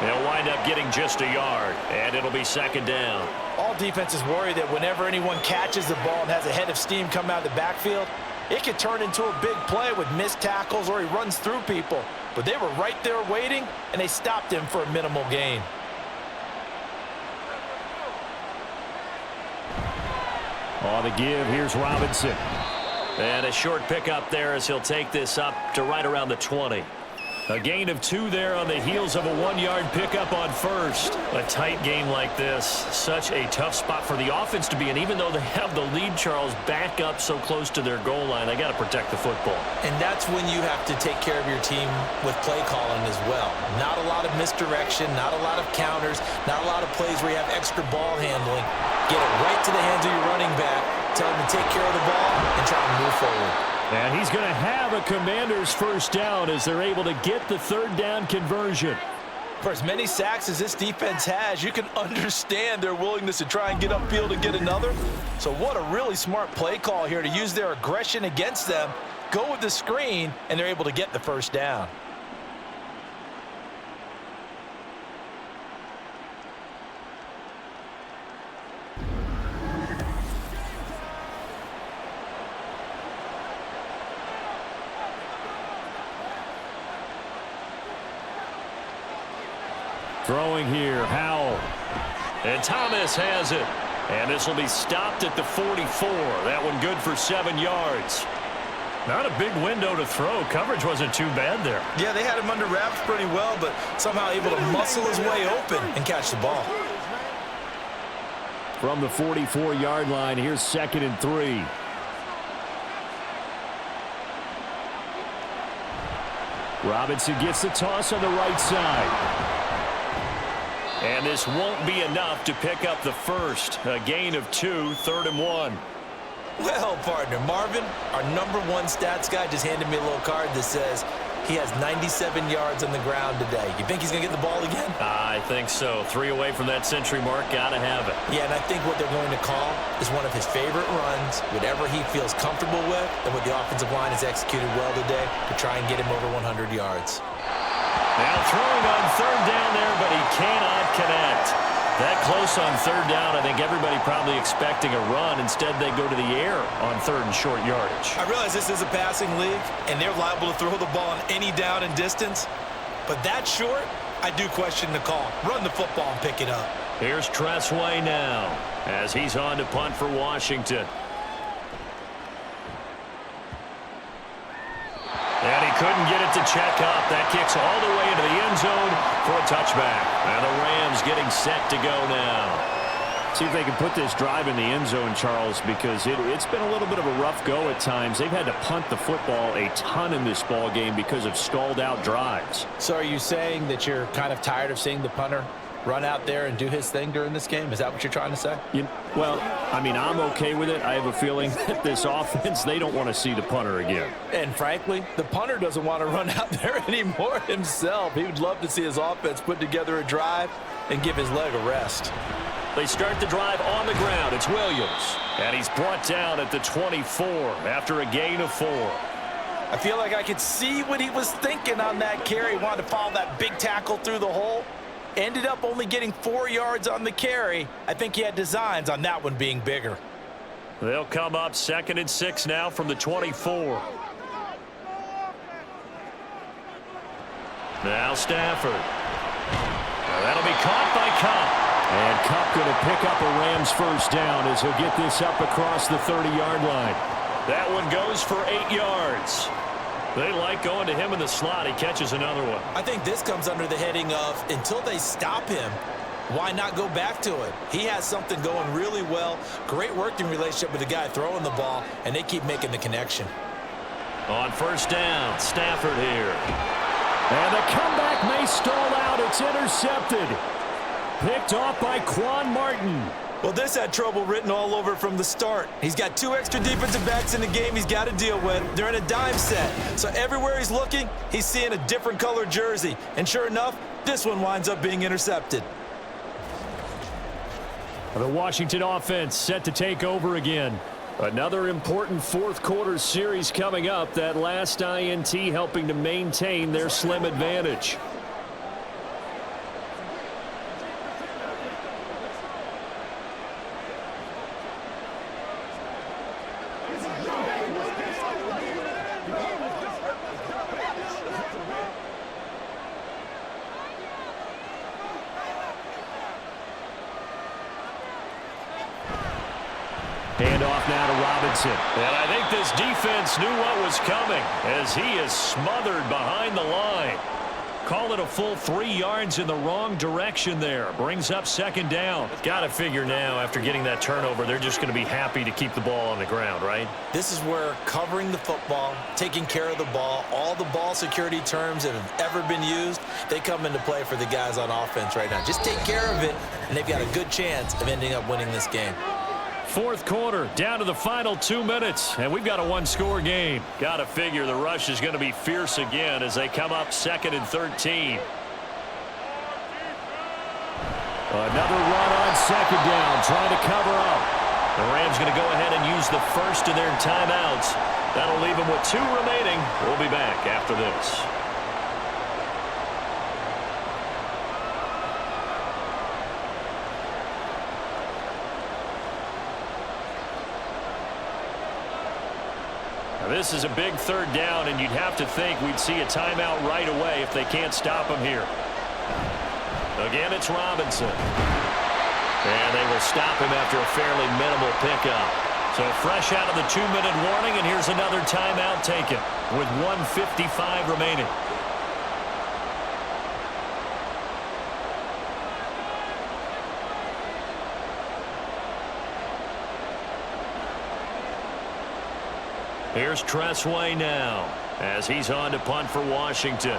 B: They'll wind up getting just a yard, and it'll be 2nd down.
C: All defenses worry that whenever anyone catches the ball and has a head of steam come out of the backfield, it could turn into a big play with missed tackles or he runs through people. But they were right there waiting, and they stopped him for a minimal gain.
B: On the give, here's Robinson. And a short pickup there as he'll take this up to right around the 20. A gain of 2 there on the heels of a 1-yard pickup on first. A tight game like this, such a tough spot for the offense to be in. Even though they have the lead, Charles, back up so close to their goal line, they got to protect the football.
C: And that's when you have to take care of your team with play calling as well. Not a lot of misdirection, not a lot of counters, not a lot of plays where you have extra ball handling. Get it right to the hands of your running back, tell him to take care of the ball, and try and move forward.
B: And he's going to have a Commanders 1st down as they're able to get the 3rd down conversion.
C: For as many sacks as this defense has, you can understand their willingness to try and get upfield and get another. So what a really smart play call here to use their aggression against them, go with the screen, and they're able to get the 1st down.
B: Throwing here, Howell. And Thomas has it. And this will be stopped at the 44. That one good for 7 yards. Not a big window to throw. Coverage wasn't too bad there.
C: Yeah, they had him under wraps pretty well, but somehow able to muscle his way open and catch the ball.
B: From the 44-yard line, here's 2nd and 3. Robinson gets the toss on the right side. And this won't be enough to pick up the 1st. A gain of 2, 3rd and 1.
C: Well, partner, Marvin, our #1 stats guy, just handed me a little card that says he has 97 yards on the ground today. You think he's going to get the ball again?
B: I think so. 3 away from that century mark. Got to have it.
C: Yeah, and I think what they're going to call is one of his favorite runs, whatever he feels comfortable with, and what the offensive line has executed well today to try and get him over 100 yards.
B: Now throwing on 3rd down there, but he cannot connect. That close on 3rd down, I think everybody probably expecting a run. Instead, they go to the air on 3rd and short yardage.
C: I realize this is a passing league, and they're liable to throw the ball on any down and distance. But that short, I do question the call. Run the football and pick it up.
B: Here's Tressway now as he's on to punt for Washington. And he couldn't get it to check up. That kicks all the way into the end zone for a touchback. And the Rams getting set to go now. See if they can put this drive in the end zone, Charles, because it's been a little bit of a rough go at times. They've had to punt the football a ton in this ball game because of stalled out drives.
D: So are you saying that you're kind of tired of seeing the punter
C: run out there and do his thing during this game? Is that what you're trying to say?
B: Well, I mean, I'm okay with it. I have a feeling that this offense, they don't want to see the punter again.
C: And frankly, the punter doesn't want to run out there anymore himself. He would love to see his offense put together a drive and give his leg a rest.
B: They start the drive on the ground. It's Williams. And he's brought down at the 24 after a gain of 4.
C: I feel like I could see what he was thinking on that carry. He wanted to follow that big tackle through the hole. Ended up only getting 4 yards on the carry. I think he had designs on that one being bigger.
B: They'll come up 2nd and 6 now from the 24. Now Stafford. That'll be caught by Kupp. And Kupp going to pick up a Rams first down as he'll get this up across the 30-yard line. That one goes for 8 yards. They like going to him in the slot. He catches another one.
C: I think this comes under the heading of until they stop him, why not go back to it? He has something going really well. Great working relationship with the guy throwing the ball, and they keep making the connection.
B: On first down, Stafford here. And the comeback may stall out. It's intercepted. Picked off by Quan Martin.
C: Well, this had trouble written all over from the start. He's got 2 extra defensive backs in the game he's got to deal with. They're in a dime set. So everywhere he's looking, he's seeing a different color jersey. And sure enough, this one winds up being intercepted.
B: The Washington offense set to take over again. Another important fourth quarter series coming up. That last INT helping to maintain their slim advantage. Handoff now to Robinson. And I think this defense knew what was coming as he is smothered behind the line. Call it a full 3 yards in the wrong direction there. Brings up 2nd down. Got to figure now after getting that turnover, they're just going to be happy to keep the ball on the ground, right?
C: This is where covering the football, taking care of the ball, all the ball security terms that have ever been used, they come into play for the guys on offense right now. Just take care of it, and they've got a good chance of ending up winning this game.
B: Fourth quarter, down to the final 2 minutes, and we've got a one-score game. Got to figure the rush is going to be fierce again as they come up 2nd and 13. Another run on 2nd down, trying to cover up. The Rams going to go ahead and use the first of their timeouts. That'll leave them with 2 remaining. We'll be back after this. This is a big 3rd down, and you'd have to think we'd see a timeout right away if they can't stop him here. Again, it's Robinson. And they will stop him after a fairly minimal pickup. So fresh out of the 2-minute warning, and here's another timeout taken with 1:55 remaining. Here's Tressway now as he's on to punt for Washington.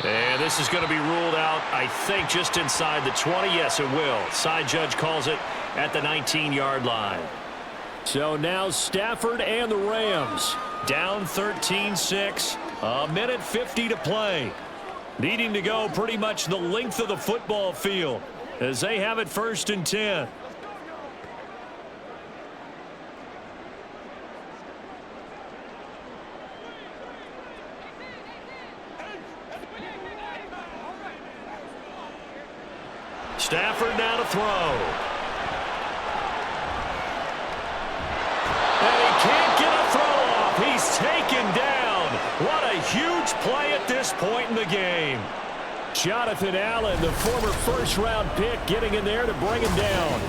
B: And this is going to be ruled out, I think, just inside the 20. Yes, it will. Side judge calls it at the 19-yard line. So now Stafford and the Rams down 13-6. 1:50 to play. Needing to go pretty much the length of the football field as they have it 1st and 10. Stafford now to throw. And he can't get a throw off. He's taken down. What a huge play at this point in the game. Jonathan Allen, the former first-round pick, getting in there to bring him down.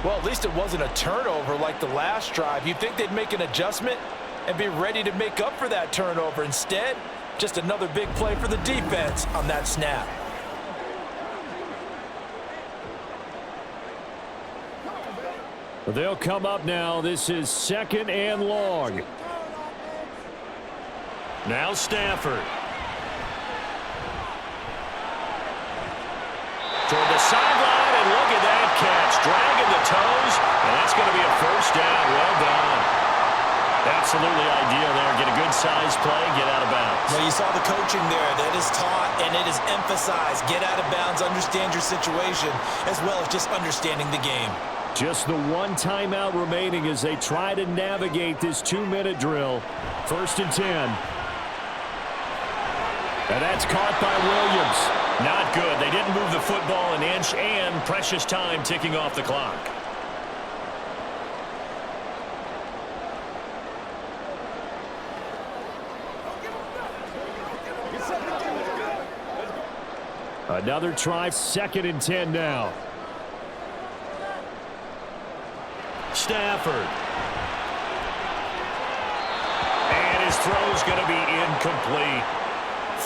C: Well, at least it wasn't a turnover like the last drive. You'd think they'd make an adjustment and be ready to make up for that turnover. Instead, just another big play for the defense on that snap.
B: They'll come up now. This is 2nd and long. Now Stafford. sideline, and look at that catch. Dragging the toes, and that's going to be a first down. Well done. Absolutely ideal there. Get a good size play, get out of bounds.
C: Well, you saw the coaching there. That is taught and it is emphasized. Get out of bounds, understand your situation, as well as just understanding the game.
B: Just the one timeout remaining as they try to navigate this 2-minute drill. 1st and 10. And that's caught by Williams. Not good. They didn't move the football an inch, and precious time ticking off the clock. Another try, 2nd and 10 now. Stafford. And his throw's going to be incomplete.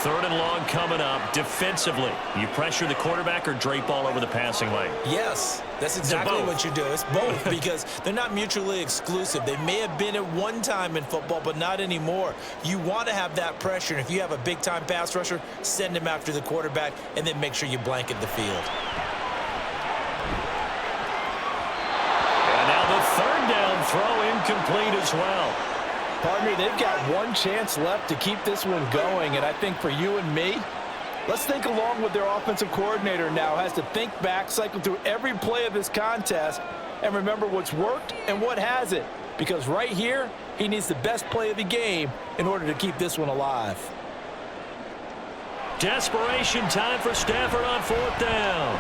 B: 3rd and long coming up. Defensively, you pressure the quarterback or drape all over the passing lane?
C: Yes, that's exactly what you do. It's both because they're not mutually exclusive. They may have been at one time in football, but not anymore. You want to have that pressure, and if you have a big-time pass rusher, send him after the quarterback, and then make sure you blanket the field.
B: And now the 3rd down throw incomplete as well.
D: Partner, they've got one chance left to keep this one going, and I think for you and me, let's think along with their offensive coordinator now. Has to think back, cycle through every play of this contest, and remember what's worked and what hasn't. Because right here, he needs the best play of the game in order to keep this one alive.
B: Desperation time for Stafford on 4th down.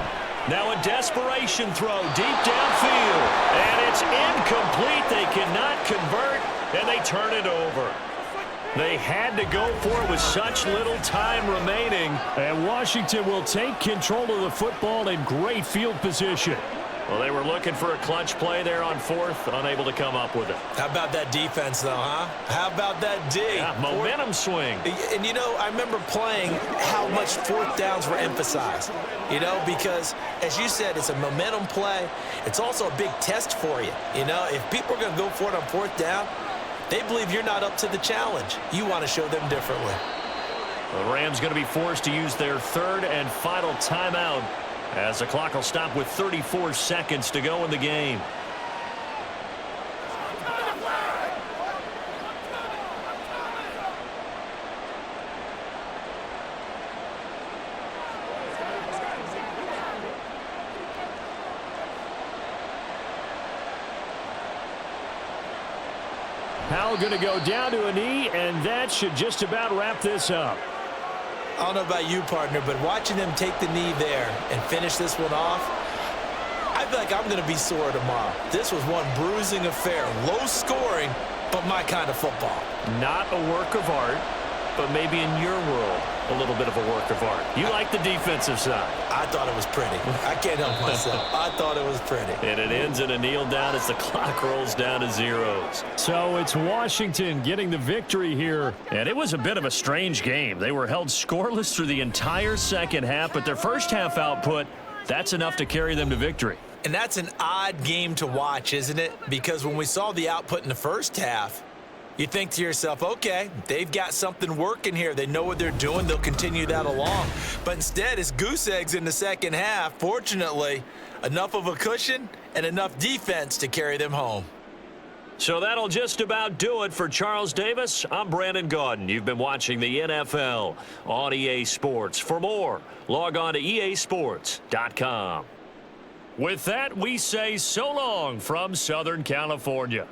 B: Now a desperation throw deep downfield, and it's incomplete. They cannot convert, and they turn it over. They had to go for it with such little time remaining, and Washington will take control of the football in great field position. Well, they were looking for a clutch play there on 4th, unable to come up with it.
C: How about that defense, though, huh? How about that D?
B: Yeah, momentum swing.
C: And, you know, I remember playing how much 4th downs were emphasized, you know, because, as you said, it's a momentum play. It's also a big test for you. You know, if people are going to go for it on 4th down, they believe you're not up to the challenge. You want to show them differently.
B: The Rams going to be forced to use their 3rd and final timeout, as the clock will stop with 34 seconds to go in the game. Powell going to go down to a knee, and that should just about wrap this up.
C: I don't know about you, partner, but watching them take the knee there and finish this one off, I feel like I'm going to be sore tomorrow. This was one bruising affair. Low scoring, but my kind of football.
B: Not a work of art, but maybe in your world, a little bit of a work of art. You like the defensive side.
C: I thought it was pretty. I can't help myself. I thought it was pretty.
B: And it ends in a kneel down as the clock rolls down to zeros. So it's Washington getting the victory here. And it was a bit of a strange game. They were held scoreless through the entire second half, but their first half output, that's enough to carry them to victory.
C: And that's an odd game to watch, isn't it? Because when we saw the output in the first half, you think to yourself, okay, they've got something working here. They know what they're doing. They'll continue that along. But instead, it's goose eggs in the second half. Fortunately, enough of a cushion and enough defense to carry them home.
B: So that'll just about do it for Charles Davis. I'm Brandon Gaudin. You've been watching the NFL on EA Sports. For more, log on to easports.com. With that, we say so long from Southern California.